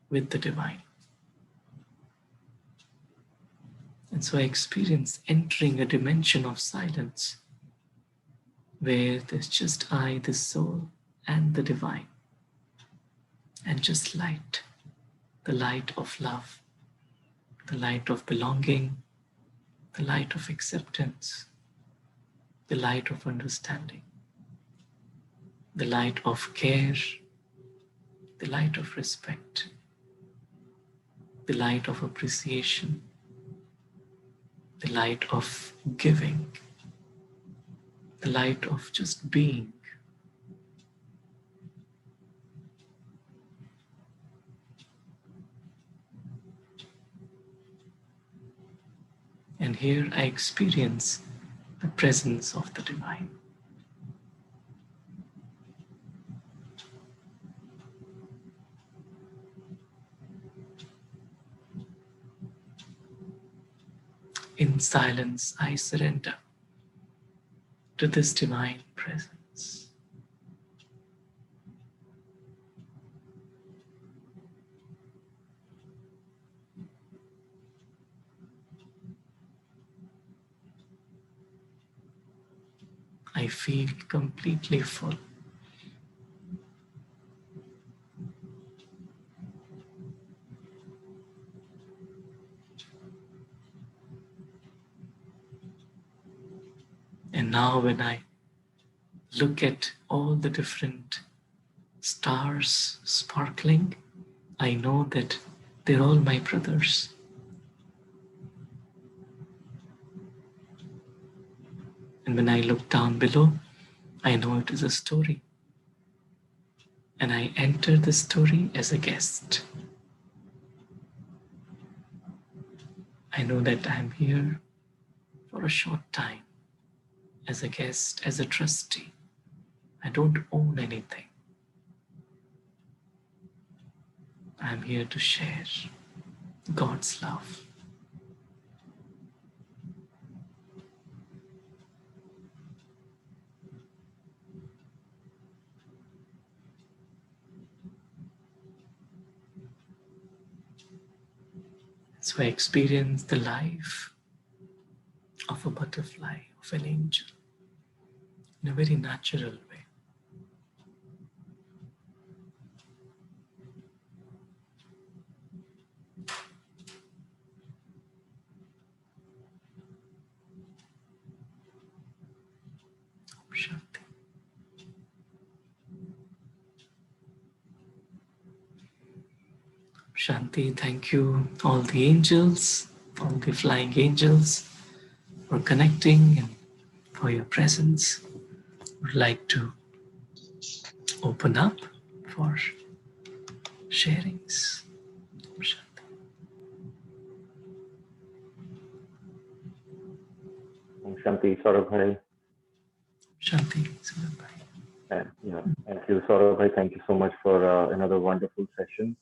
with the divine. And so I experience entering a dimension of silence where there's just I, the soul, and the divine, and just light, the light of love, the light of belonging, the light of acceptance, the light of understanding, the light of care, the light of respect, the light of appreciation, the light of giving, the light of just being. And here I experience the presence of the divine. In silence, I surrender to this divine presence. I feel completely full. And now when I look at all the different stars sparkling, I know that they're all my brothers. And when I look down below, I know it is a story. And I enter the story as a guest. I know that I'm here for a short time, as a guest, as a trustee. I don't own anything. I'm here to share God's love. So I experience the life of a butterfly, of an angel, in a very natural way. Shanti. Shanti, thank you, all the angels, all the flying angels, for connecting and for your presence. Would like to open up for sharings. Shanti. Shanti, Saurabh. Shanti. Saurabh. Yeah, thank you, Saurabh. Thank you so much for another wonderful session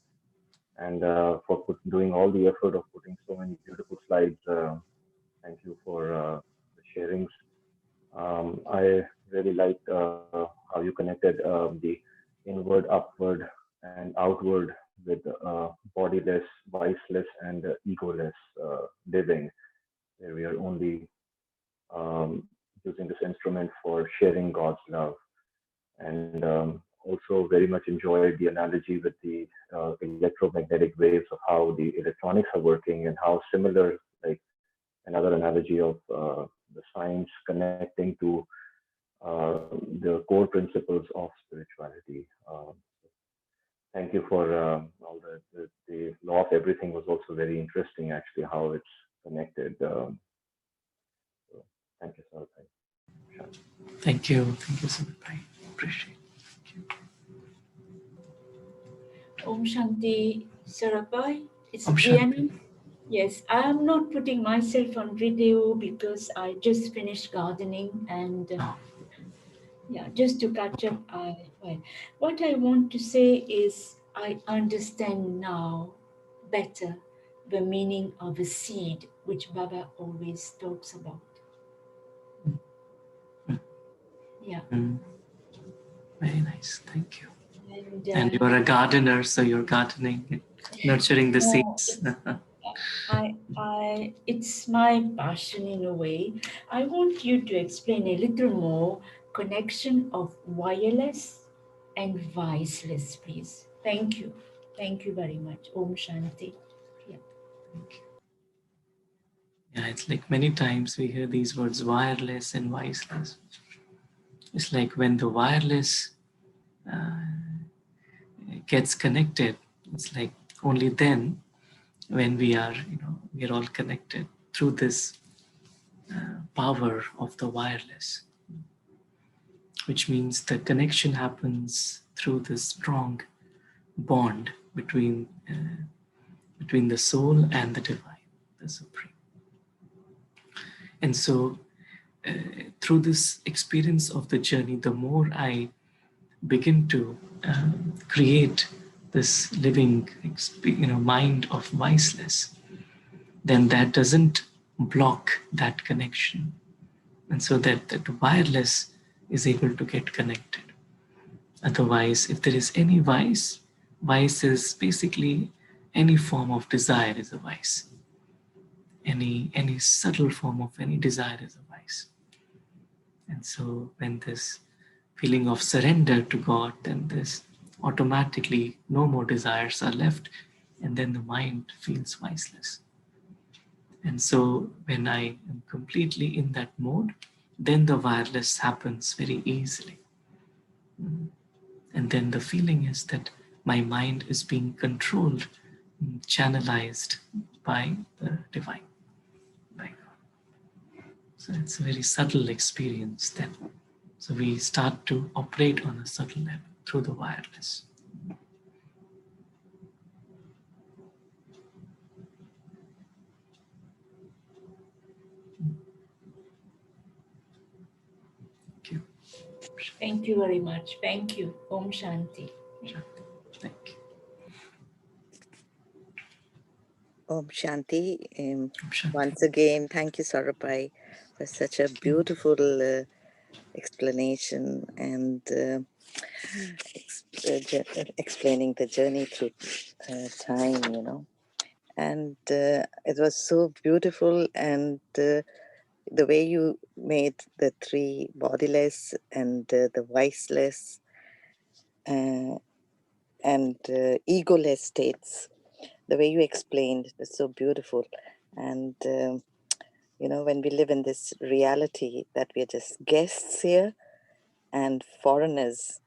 and for doing all the effort of putting so many beautiful slides. Thank you for the sharings. I really liked how you connected the inward, upward, and outward with bodiless, viceless, and egoless living, where we are only using this instrument for sharing God's love. And also very much enjoyed the analogy with the electromagnetic waves of how the electronics are working and how similar, like another analogy of the science connecting to the core principles of spirituality. Thank you for all the law of everything was also very interesting, actually, how it's connected. So thank you, sir. Thank you. Thank you, Saurabh. Appreciate it. Om Shanti Sarabhai. It's Om Brianna. Shanti. Yes, I am not putting myself on video because I just finished gardening and yeah, just to catch up. Well, what I want to say is I understand now better the meaning of a seed, which Baba always talks about. Yeah. Very nice. Thank you. And And you're a gardener, so you're gardening, nurturing the seeds. It's my passion in a way. I want you to explain a little more connection of wireless and viceless, please. Thank you. Thank you very much. Om Shanti. Yeah. Thank you. Yeah, it's like many times we hear these words wireless and viceless. It's like when the wireless gets connected, it's like only then when we are all connected through this power of the wireless, which means the connection happens through this strong bond between the soul and the divine, the supreme. And so through this experience of the journey, the more I begin to create this living mind of viceless, then that doesn't block that connection. And so that wireless is able to get connected. Otherwise, if there is any vice, vice is basically any form of desire is a vice. Any subtle form of any desire is a vice. And so when this feeling of surrender to God, then this automatically no more desires are left, and then the mind feels viceless. And so when I am completely in that mode, then the wireless happens very easily. And then the feeling is that my mind is being controlled, channelized by the divine, by God. So it's a very subtle experience then. So we start to operate on a subtle level through the wireless. Thank you. Thank you very much. Thank you. Om Shanti. Thank you. Om Shanti. Om Shanti. Once again, thank you, Saurabai, for such a beautiful explanation and explaining the journey through time, And it was so beautiful, and the way you made the three bodiless and the viceless and egoless states, the way you explained is so beautiful. And when we live in this reality that we are just guests here and foreigners,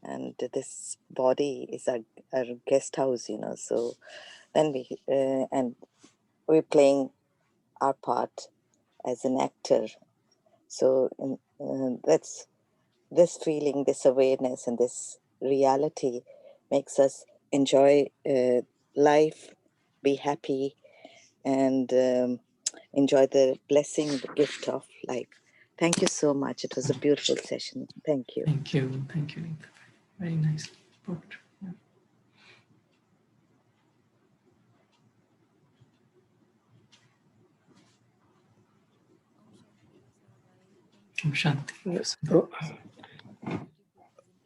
and this body is our guest house, so then we're playing our part as an actor. So that's this feeling, this awareness, and this reality makes us enjoy life, be happy, and enjoy the blessing, the gift of life. Thank you so much. It was a beautiful session. Thank you. Thank you. Thank you, Neeta. Very nicely put. Yeah. Om Shanti.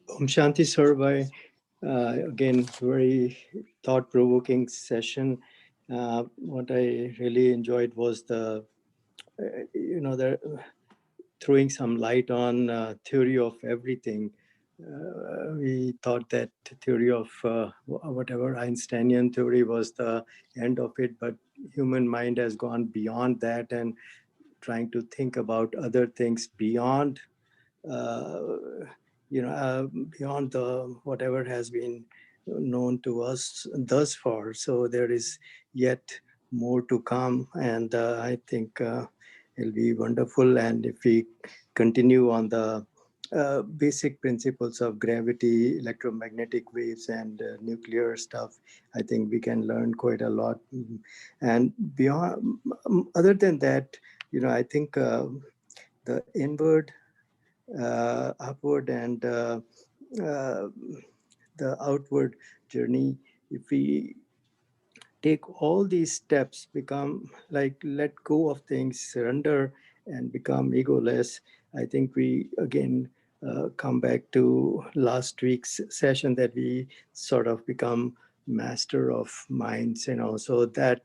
Om Shanti Saurabai. Again, very thought-provoking session. What I really enjoyed was the throwing some light on theory of everything. We thought that theory of whatever Einsteinian theory was the end of it, but human mind has gone beyond that and trying to think about other things beyond beyond the whatever has been known to us thus far. So there is yet more to come, and I think it'll be wonderful. And if we continue on the basic principles of gravity, electromagnetic waves, and nuclear stuff, I think we can learn quite a lot. And beyond, other than that, I think the inward, upward, and the outward journey, if we take all these steps, become like let go of things, surrender, and become egoless, I think we again come back to last week's session that we sort of become master of minds, so that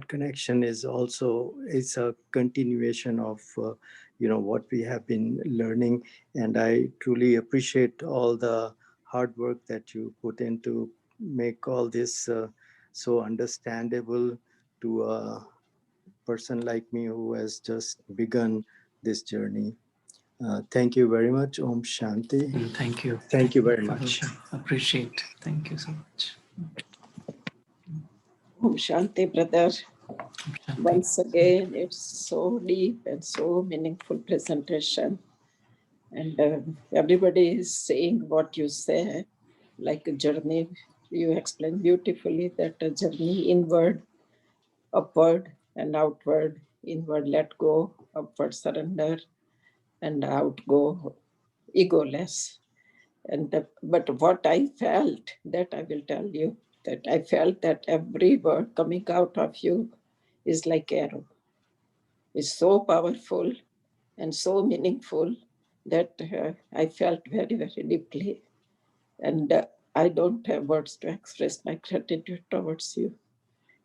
connection is also a continuation of what we have been learning. And I truly appreciate all the hard work that you put in to make all this so understandable to person like me who has just begun this journey. Thank you very much. Om Shanti. Thank you. Thank you very much. Appreciate. Thank you so much. Om Shanti, brother. Shanti. Once again, it's so deep and so meaningful presentation. And everybody is saying what you say, like a journey. You explain beautifully that a journey inward, upward, and outward. Inward, let go, upward, surrender, and out go, egoless. But what I felt, that I will tell you, that I felt that every word coming out of you is like arrow. It's so powerful and so meaningful that I felt very, very deeply. And I don't have words to express my gratitude towards you.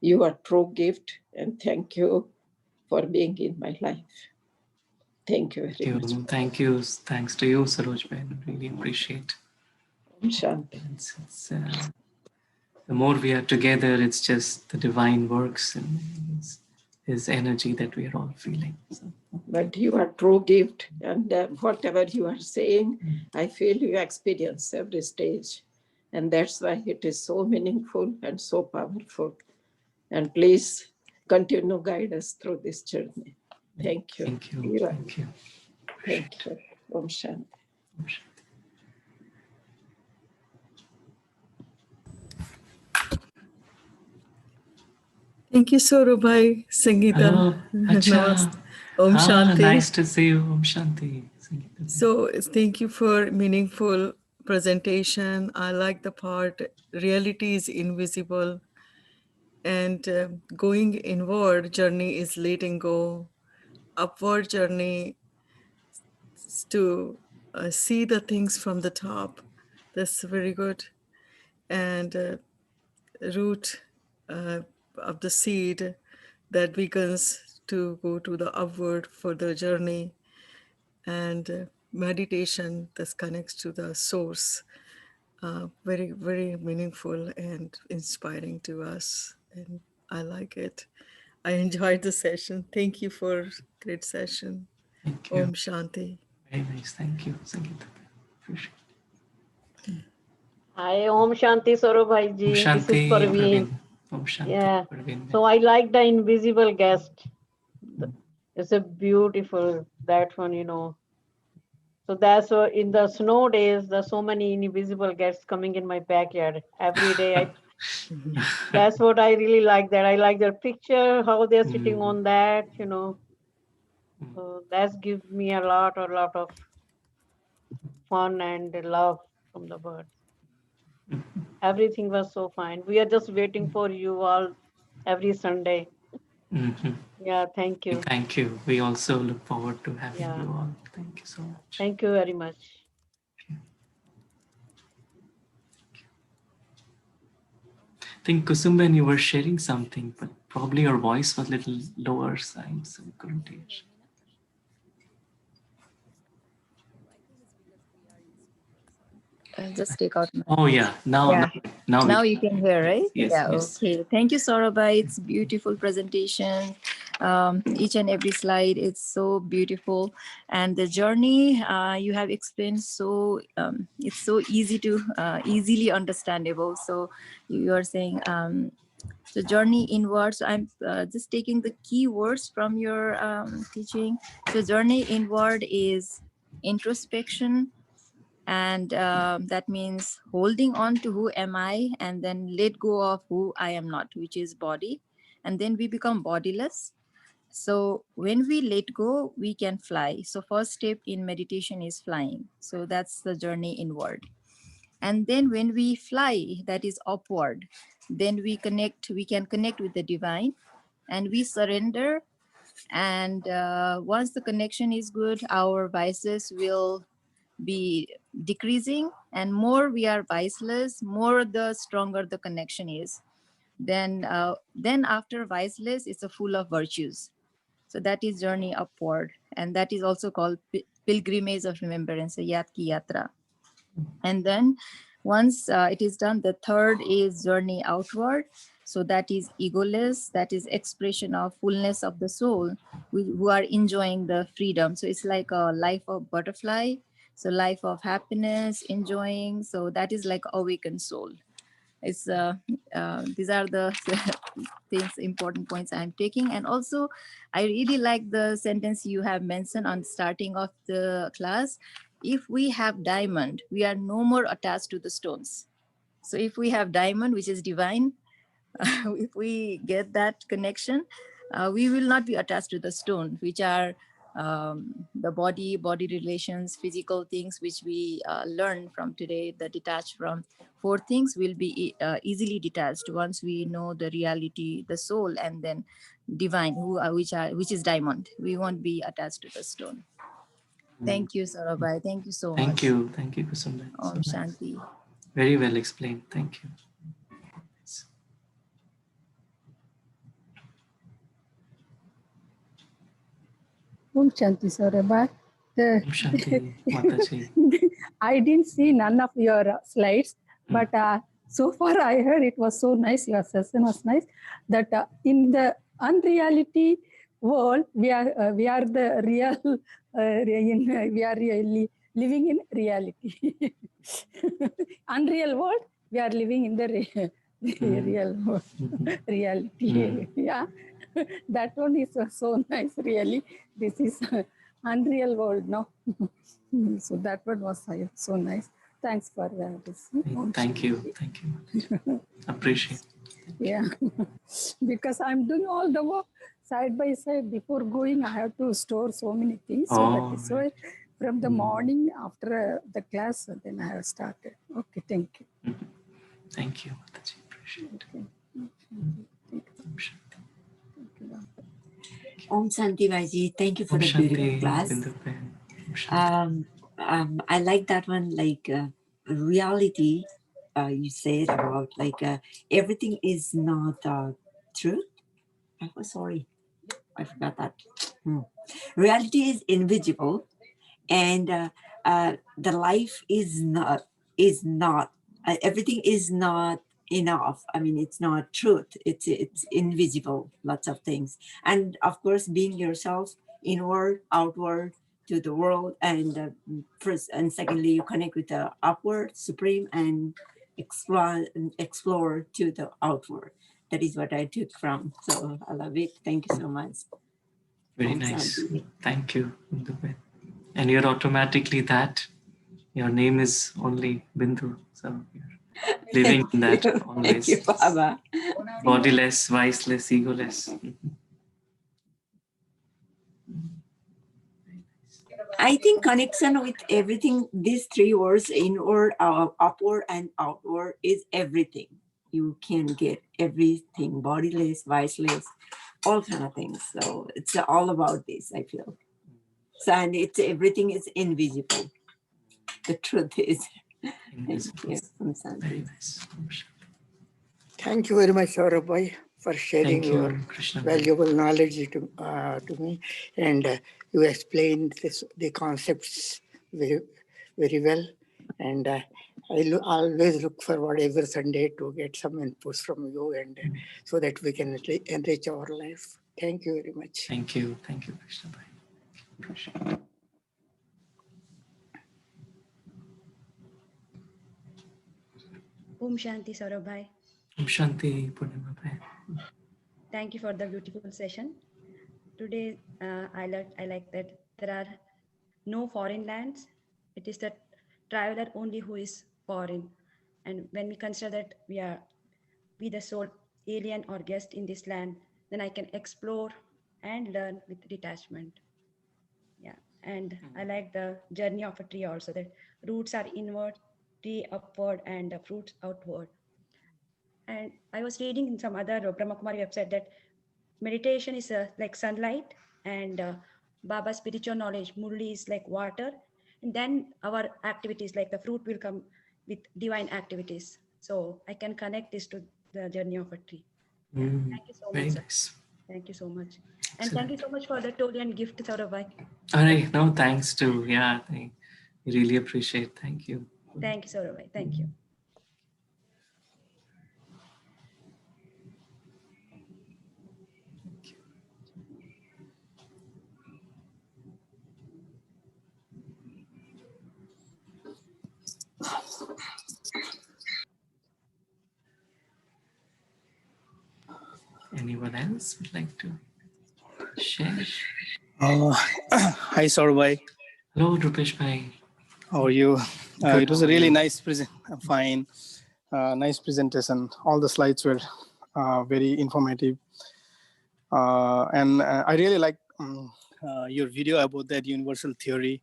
You are true gift, and thank you for being in my life. Thank you very much. Thank you. Thanks to you, Saroj Ben. Really appreciate. Om Shanti. The more we are together, it's just the divine works and his energy that we are all feeling. So. But you are true gift, and whatever you are saying, I feel you experience every stage. And that's why it is so meaningful and so powerful. And please continue guide us through this journey. Thank you. Thank you. Thank you. Thank you. Om Shanti. Om Shanti. Thank you, Saurabhai, Sangeeta. Acha. Om Shanti. Nice to see you. Om Shanti. So thank you for meaningful presentation. I like the part, reality is invisible. And going inward journey is letting go. Upward journey is to see the things from the top. That's very good. And root of the seed that begins to go to the upward for the journey, and meditation that connects to the source. Very, very meaningful and inspiring to us. And I like it. I enjoyed the session. Thank you for great session. Thank you. Om Shanti. Very nice. Thank you, Sangeeta. Appreciate it. Hi, Om Shanti Saurabhai ji. Om Shanti, This is Parveen. Om Shanti, Yeah. Parveen. So I like the invisible guest. It's a beautiful, that one, you know. So that's in the snow days, there's so many invisible guests coming in my backyard every day. That's what I really like. That I like their picture, how they're sitting on that, you know. So that's gives me a lot of fun and love from the birds. Everything was so fine. We are just waiting for you all every Sunday. Yeah, thank you. Thank you. We also look forward to having you all. Thank you so much. Thank you very much. I think Kusumben, you were sharing something, but probably your voice was a little lower side, so we couldn't hear. Just take out. Oh yeah, now you can hear, right? Yes, yes. Okay. Thank you, Saurabhai. It's beautiful presentation. Each and every slide, it's so beautiful, and the journey you have explained it's so easily understandable. So you are saying the journey inward. So I'm just taking the key words from your teaching. So journey inward is introspection. And that means holding on to who am I, and then let go of who I am not, which is body. And then we become bodiless. So when we let go, we can fly. So first step in meditation is flying. So that's the journey inward. And then when we fly, that is upward, then we can connect with the divine, and we surrender. And once the connection is good, our vices will be decreasing, and more we are viceless, more the stronger the connection is. Then after viceless, it's a full of virtues. So that is journey upward, and that is also called pilgrimage of remembrance, Yat Ki Yatra. And then once it is done, the third is journey outward. So that is egoless, that is expression of fullness of the soul, who are enjoying the freedom. So it's like a life of butterfly, so life of happiness, enjoying. So that is like awakened soul. It's these are the things, important points I'm taking. And also I really like the sentence you have mentioned on starting of the class. If we have diamond, we are no more attached to the stones. So if we have diamond, which is divine, if we get that connection, we will not be attached to the stone, which are the body relations, physical things, which we learn from today, the detached from four things will be easily detached once we know the reality, the soul, and then divine, which is diamond. We won't be attached to the stone. Thank you, Saurabhai. Thank you so much. Thank you, Kusumda. Om Shanti. Very well explained. Thank you. Om Shanti Saurabhai. Om Shanti, Mataji. I didn't see none of your slides, but so far I heard it was so nice. Your session was nice. That in the unreality world, we are the real. We are really living in reality. Unreal world, we are living in the real world, reality. Yeah, that one is so nice. Really, this is unreal world, no? So that one was so nice. Thanks for this. Thank you. Appreciate. Yeah, because I'm doing all the work side by side. Before going, I have to store so many things. So that is why from the morning after the class, then I have started. Okay, thank you. Thank you, Mataji. Appreciate it. Om Shanti Bhaiji, thank you for the beautiful class. I like that one, like reality. You said about like everything is not truth. Oh, sorry, I forgot that. Reality is invisible, and the life is not everything is not enough. I mean, it's not truth. It's invisible. Lots of things, and of course, being yourself, inward, outward to the world, and first and secondly, you connect with the upward, supreme, and explore to the outward. That is what I took from. So I love it. Thank you so much. Very nice. Thank you, Bindu. And you're automatically that. Your name is only Bindu. So you're living in that always. Thank you, Baba. Bodiless, viceless, egoless. I think connection with everything, these three words, inward, upward, and outward, is everything. You can get everything, bodiless, viceless, all kind of things. So it's all about this, I feel. So, and it's everything is invisible. The truth is invisible. Very nice. Thank you very much, Saurabhai, for sharing your valuable knowledge to me. And you explained the concepts very, very well. And I always look forward every Sunday to get some inputs from you, and so that we can enrich our life. Thank you very much. Thank you, Krishna Bhai. Appreciate it. Om Shanti Saurabhai. Om Shanti Purnima Bhai. Thank you for the beautiful session. Today, I like that there are no foreign lands. It is the traveler only who is foreign. And when we consider that we the soul alien or guest in this land, then I can explore and learn with detachment. Yeah, and I like the journey of a tree also, that roots are inward, tree upward, and the fruits outward. And I was reading in some other Brahma Kumari website that meditation is like sunlight, and Baba's spiritual knowledge, Murli, is like water. And then our activities, like the fruit, will come with divine activities. So I can connect this to the journey of a tree. Yeah. Thank you so much. Very nice. Thank you so much. And thank you so much for the Tolian gift, Saurabhai. All right. No, thanks to, I really appreciate. Thank you. Thank you, Saurabhai. Thank you. anyone else would like to share? Hi, Saurabhai. Hello, Drupesh Bhai. How are you? Good, It was how a are really you? nice fine, nice presentation. All the slides were very informative, and I really like your video about that universal theory.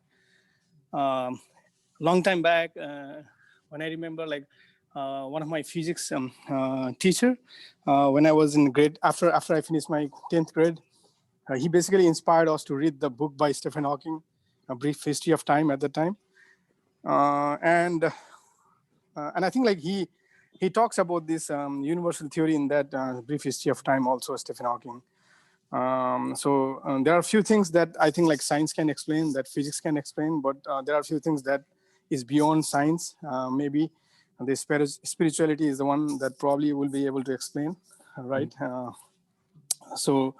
Long time back, when I remember, like one of my physics teacher, when I was in grade after I finished my 10th grade, he basically inspired us to read the book by Stephen Hawking, A Brief History of Time at the time. And I think like he talks about this universal theory in that Brief History of Time also, Stephen Hawking. So there are a few things that I think like science can explain, that physics can explain, but there are a few things that is beyond science. Maybe the spirituality is the one that probably will be able to explain, right? So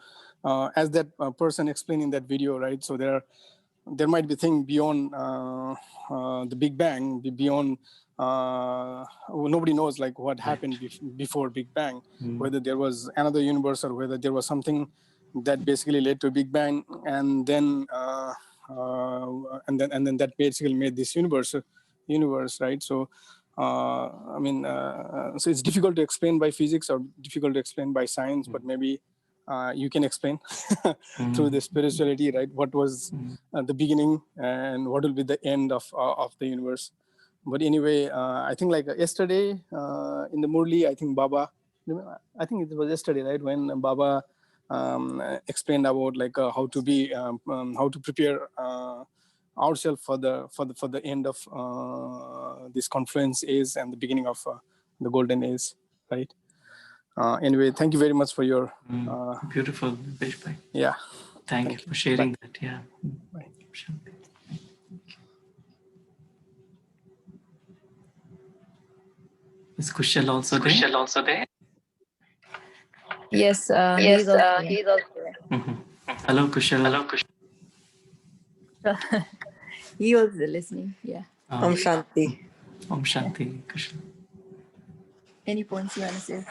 as that person explained in that video, right? So there might be things beyond the Big Bang, beyond nobody knows like what happened before Big Bang, whether there was another universe or whether there was something that basically led to Big Bang, and then that basically made this universe, right? So I mean, so it's difficult to explain by physics or difficult to explain by science, but maybe you can explain through the spirituality, right? What was the beginning and what will be the end of the universe. But anyway, I think like yesterday in the Murli, I think Baba, I think it was yesterday, right? When Baba explained about like how to prepare ourselves for the end of this confluence age and the beginning of the golden age, right? Anyway, thank you very much for your beautiful Bishpai. Yeah. Thank you for sharing that. Yeah. Bye. Is Kushal also there? Yes, Yes, he's also he's also there. Hello, Kushal. Hello, Kushal. there. He was listening. Yeah. Om Shanti. Om Shanti, Kushal. Any points you want to say?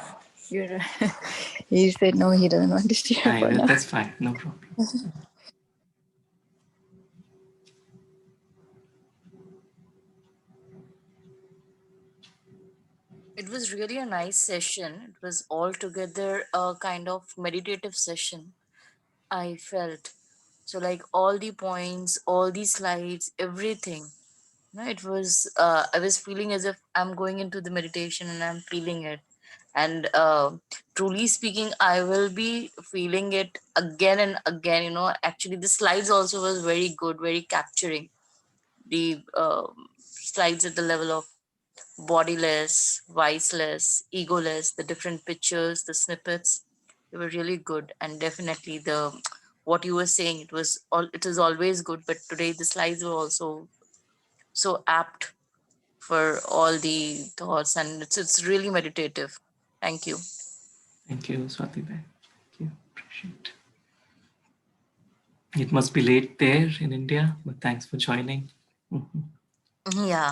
He said no, he doesn't want to share for now. That's fine, no problem. It was really a nice session. It was altogether a kind of meditative session, I felt. So like all the points, all the slides, everything. It was, I was feeling as if I'm going into the meditation and I'm feeling it. And truly speaking, I will be feeling it again and again. Actually the slides also was very good, very capturing. The slides at the level of bodiless, viceless, egoless, the different pictures, the snippets, they were really good. And definitely what you were saying, it is always good, but today the slides were also so apt for all the thoughts, and it's really meditative. Thank you. Thank you, Swati. Thank you. Appreciate it. It must be late there in India, but thanks for joining. Yeah.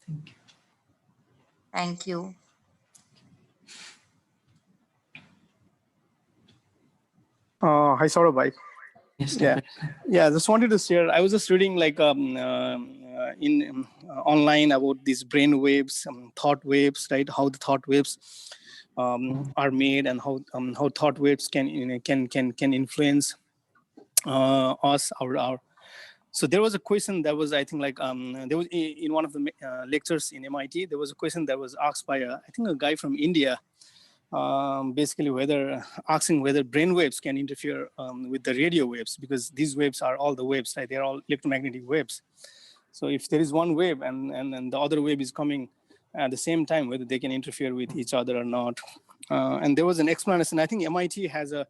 Thank you. Thank you. Hi, Saurabh. Yes, yeah. Just wanted to share. I was just reading like in online about these brain waves, thought waves, right? How the thought waves are made, and how thought waves can influence us. So there was a question that was, I think, like there was in one of the lectures in MIT. There was a question that was asked by I think a guy from India. Basically asking whether brain waves can interfere with the radio waves, because these waves are all the waves, right? They're all electromagnetic waves. So if there is one wave and the other wave is coming at the same time, whether they can interfere with each other or not. And there was an explanation. I think MIT has a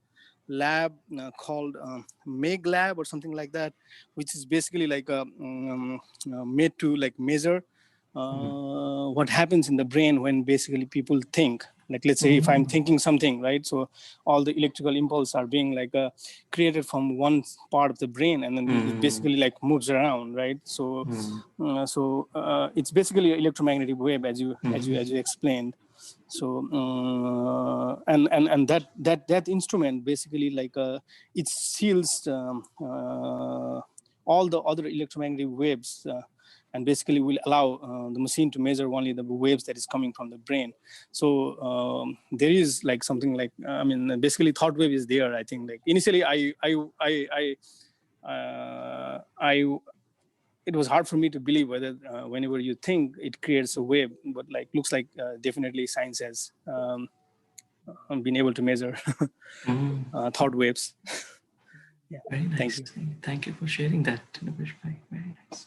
lab called MEG lab or something like that, which is basically like made to like measure what happens in the brain when basically people think. Like, let's say if I'm thinking something, right? So all the electrical impulses are being like created from one part of the brain, and then it basically like moves around, right? So it's basically an electromagnetic wave, as you explained. So and that instrument basically like it seals all the other electromagnetic waves and basically will allow the machine to measure only the waves that is coming from the brain. So there is like something like I mean basically thought wave is there. I think like initially it was hard for me to believe whether whenever you think it creates a wave, but like looks like definitely science has been able to measure thought waves. Yeah, very nice. Thank you. Thank you for sharing that, Navish bhai. Very nice.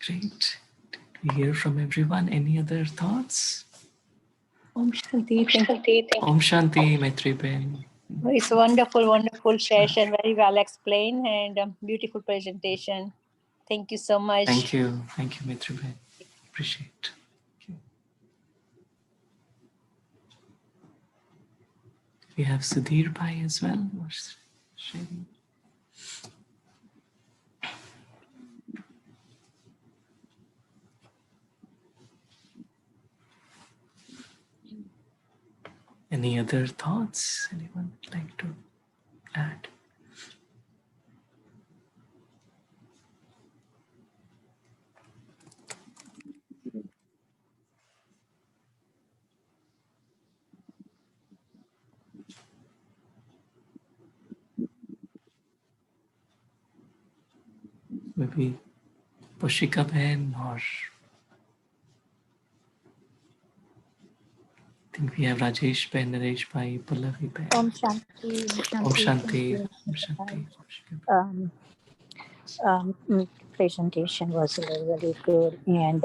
Great. Did we hear from everyone? Any other thoughts? Om Shanti. Thank you. Om Shanti, Maitri Ben. It's a wonderful, wonderful session. Very well explained and beautiful presentation. Thank you so much. Thank you, Maitri Ben. Appreciate. We have Sudhir Bhai as well. Sharing. Any other thoughts anyone would like to add? Maybe Poshika Ben or I think we have Rajesh Ben, Naresh Bhai, Pallavi Ben. Om Shanti. Om Shanti. Thank Om you. Shanti. Presentation was really, really good. And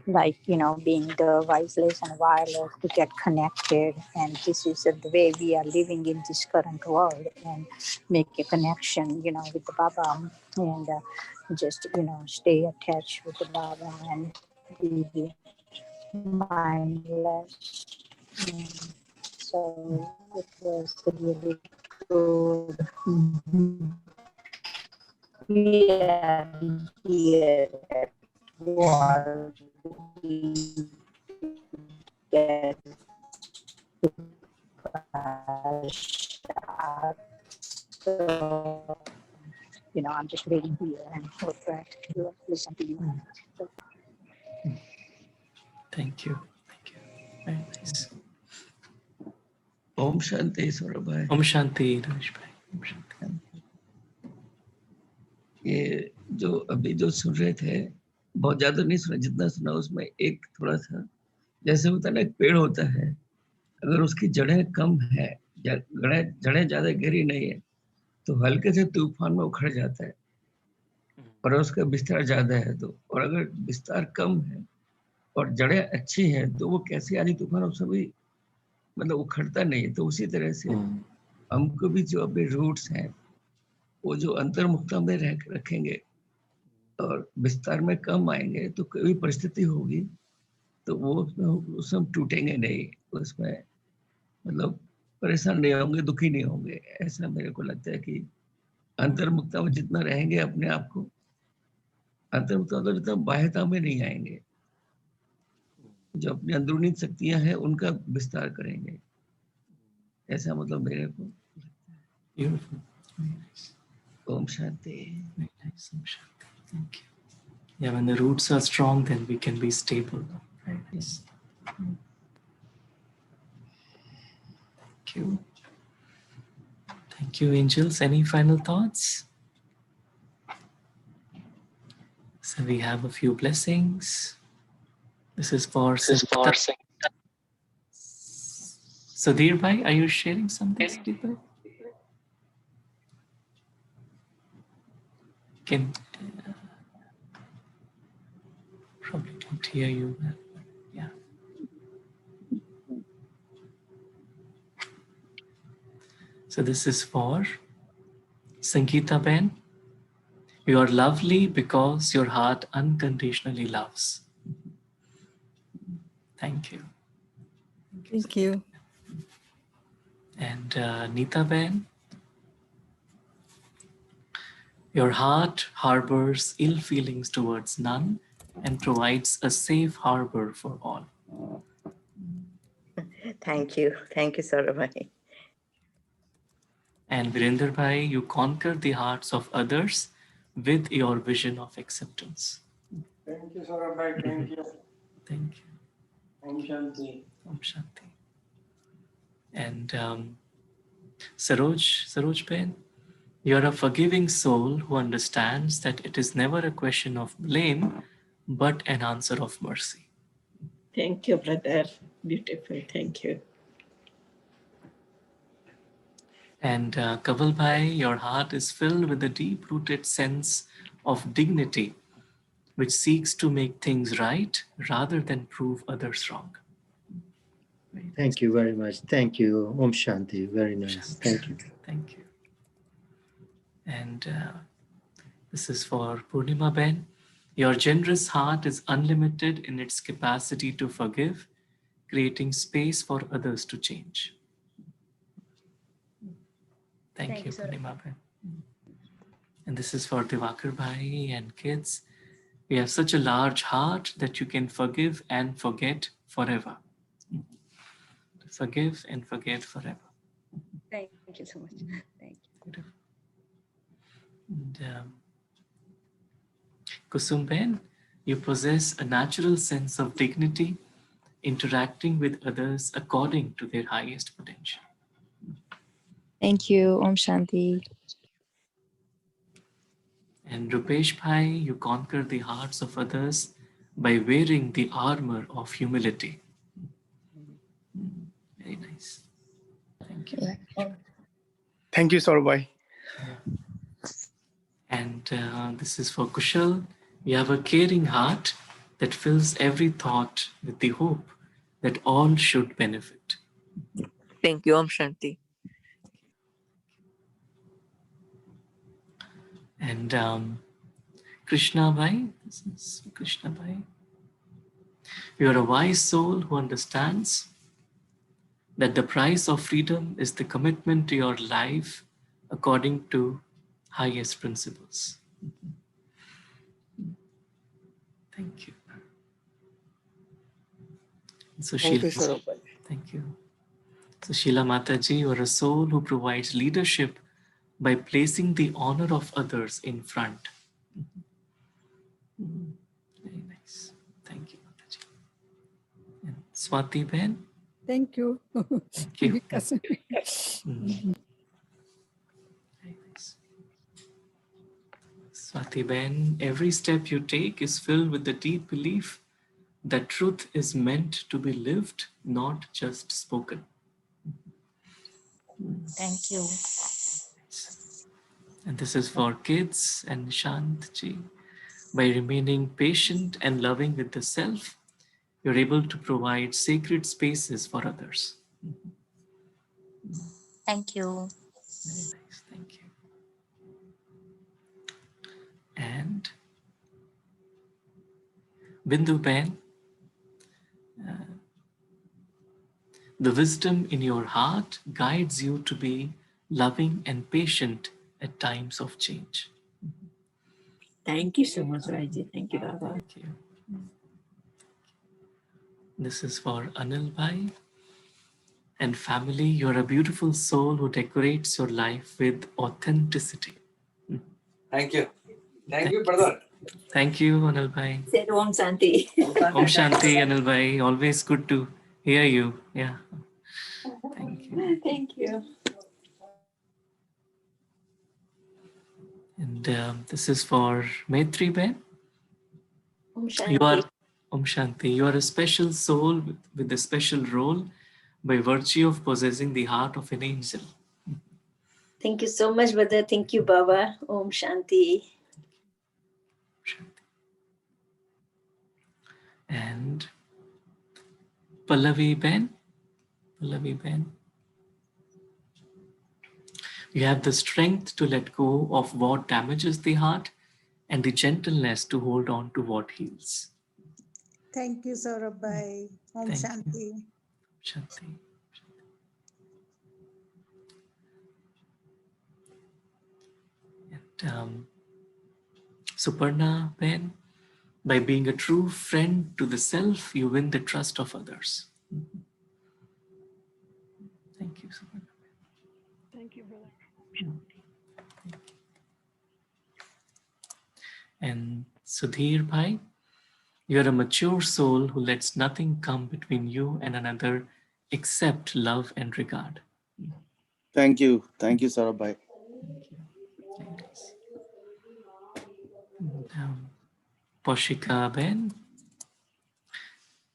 like, being the voiceless and wireless to get connected. And this is the way we are living in this current world and make a connection, with the Baba and just, stay attached with the Baba and be mindless. So it was really good. We are here at war. We get so, I'm just waiting here and hope to listen to you. So, Thank you. Very nice. Om Shanti, Saurabh bhai. Om Shanti, Naresh Bhai. Om Shanti. ये जो अभी जो सुन रहे थे बहुत ज्यादा नहीं सुना, जितना सुना उसमें एक थोड़ा सा जैसे होता है ना, एक पेड़ होता है, अगर उसकी जड़ें कम है, जड़ें ज्यादा गहरी नहीं है तो हल्के से तूफान में उखड़ जाता है, और उसका विस्तार ज्यादा है तो, और अगर विस्तार कम है और जड़ें अच्छी हैं तो वो कैसे आनी तूफान उसमें भी मतलब उखड़ता नहीं है। तो उसी तरह से हमको भी जो अपने रूट्स हैं वो जो अंतर्मुखता में रखेंगे और विस्तार में कम आएंगे तो कोई परिस्थिति होगी तो वो उसमें हम टूटेंगे नहीं, उसमें मतलब परेशान नहीं होंगे, दुखी नहीं होंगे। ऐसा मेरे को लगता है कि अंतर्मुखता में जितना रहेंगे अपने आप को, अंतर्मुखता तो जितना बाह्यता में नहीं आएंगे, जो अपनी अंदरूनी शक्तियां हैं उनका विस्तार करेंगे, ऐसा मतलब मेरे को। Om Shanti. Very nice, Om Shanti. Thank you. Yeah, when the roots are strong, then we can be stable. Very nice. Thank you. Thank you, angels. Any final thoughts? So we have a few blessings. This is for Sudhir Bhai. Are you sharing something, Sudhir Bhai? Can probably can't hear you. Yeah. So this is for Sangeeta Ben. You are lovely because your heart unconditionally loves. Thank you. Thank you. And Neeta Ben, Your heart harbors ill feelings towards none and provides a safe harbor for all. Thank you. Thank you, Saurabh. And Virender Bhai, you conquer the hearts of others with your vision of acceptance. Thank you, Saurabh. Thank you. Thank you. Om Shanti. Om Shanti. And Saroj Ben, you are a forgiving soul who understands that it is never a question of blame, but an answer of mercy. Thank you, brother. Beautiful. Thank you. And Kaval Bhai, your heart is filled with a deep-rooted sense of dignity, which seeks to make things right rather than prove others wrong. Thank you very much. Thank you. Om Shanti. Very nice. Thank you. Thank you. And this is for Purnima Ben. Your generous heart is unlimited in its capacity to forgive, creating space for others to change. Thank you, sir. Purnima Ben. And this is for Diwakar Bhai and kids. We have such a large heart that you can forgive and forget forever. Forgive and forget forever. Thank you so much. Thank you. And, Kusum Ben, you possess a natural sense of dignity, interacting with others according to their highest potential. Thank you. Om Shanti. And Rupesh Bhai, you conquer the hearts of others by wearing the armor of humility. Very nice. Thank you. Yeah. Thank you, Saurabh. And this is for Kushal. You have a caring heart that fills every thought with the hope that all should benefit. Thank you, Om Shanti. And Krishna Bhai, this is Krishna Bhai. You are a wise soul who understands that the price of freedom is the commitment to your life according to highest principles. Thank you. So Thank you, Sheila, Saurabh. thank you. So Sheila Mataji, you are a soul who provides leadership by placing the honor of others in front. Very nice. Thank you, Mataji. And Swati Ben. Thank you. Thank you. Because Very nice. Swati Ben, every step you take is filled with the deep belief that truth is meant to be lived, not just spoken. Thank you. And this is for kids and Shantji. By remaining patient and loving with the self, you're able to provide sacred spaces for others. Thank you. Very nice, thank you. And Bindu Ben, the wisdom in your heart guides you to be loving and patient at times of change. Thank you so much, Raji. Thank you, Baba. Thank you. This is for Anil Bhai. And family, you're a beautiful soul who decorates your life with authenticity. Thank you. Thank you, brother. Thank you, Anil Bhai. Said Om Santi. Om Shanti, Anil Bhai. Always good to hear you. Yeah. Thank you. Thank you. And this is for Maitri Ben. Om You are Shanti. Om Shanti. You are a special soul with a special role by virtue of possessing the heart of an angel. Thank you so much, brother. Thank you, Baba. Om Shanti. And Pallavi Ben. Pallavi Ben. You have the strength to let go of what damages the heart and the gentleness to hold on to what heals. Thank you, Saurabh Bhai. Om Thank Shanti. you. Shanti. And Suparna Ben, by being a true friend to the self, you win the trust of others. Thank you, Suparna. Thank you, brother. And Sudhir Bhai, you are a mature soul who lets nothing come between you and another except love and regard. Thank you, Saurabh. Poshika Ben,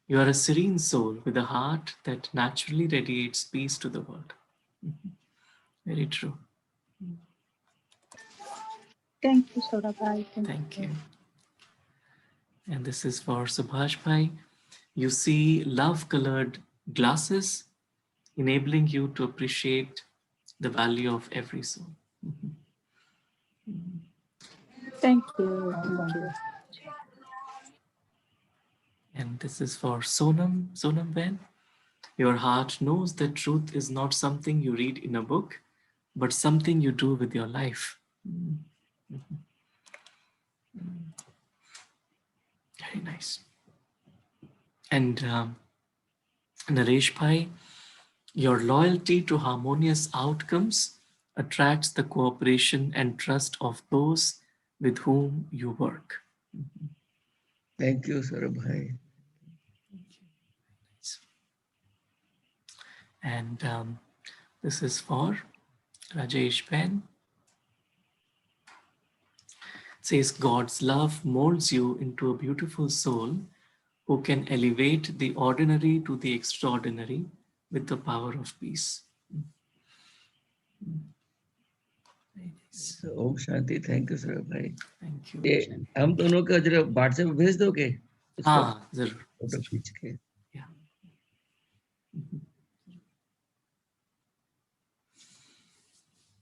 you are a serene soul with a heart that naturally radiates peace to the world. Very true. Thank you, Saurabh. Thank you. And this is for Subhash Bhai. You see love-colored glasses, enabling you to appreciate the value of every soul. Thank you. Thank you. And this is for Sonam Ben. Your heart knows that truth is not something you read in a book, but something you do with your life. Very nice. And Naresh Bhai, your loyalty to harmonious outcomes attracts the cooperation and trust of those with whom you work. Thank you, Saurabh. And this is for Rajesh Ben. It says God's love molds you into a beautiful soul who can elevate the ordinary to the extraordinary with the power of peace. Om Shanti. Thank you sir भाई. Thank you. ये हम दोनों का जरा WhatsApp भेज दोगे? हाँ जरूर. फोटो खींच के. Yeah.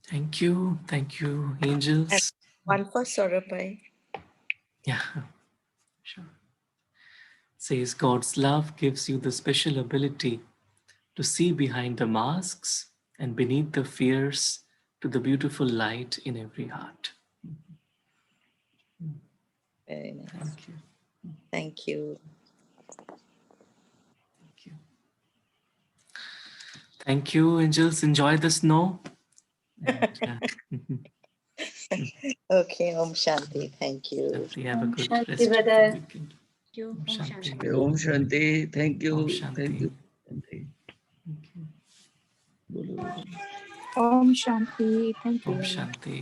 Thank you, angels. And one for Saurabh. Yeah, sure. Says God's love gives you the special ability to see behind the masks and beneath the fears to the beautiful light in every heart. Very nice. Thank you. Thank you. Thank you, angels. Enjoy the snow. And, Okay, Om Shanti. Thank you. Shanti, have a good Shanti, rest of the brother. weekend. Om Shanti. Om Shanti. Thank you. Om Shanti. Thank you. बोलो. Om Shanti. Thank you. Om Shanti.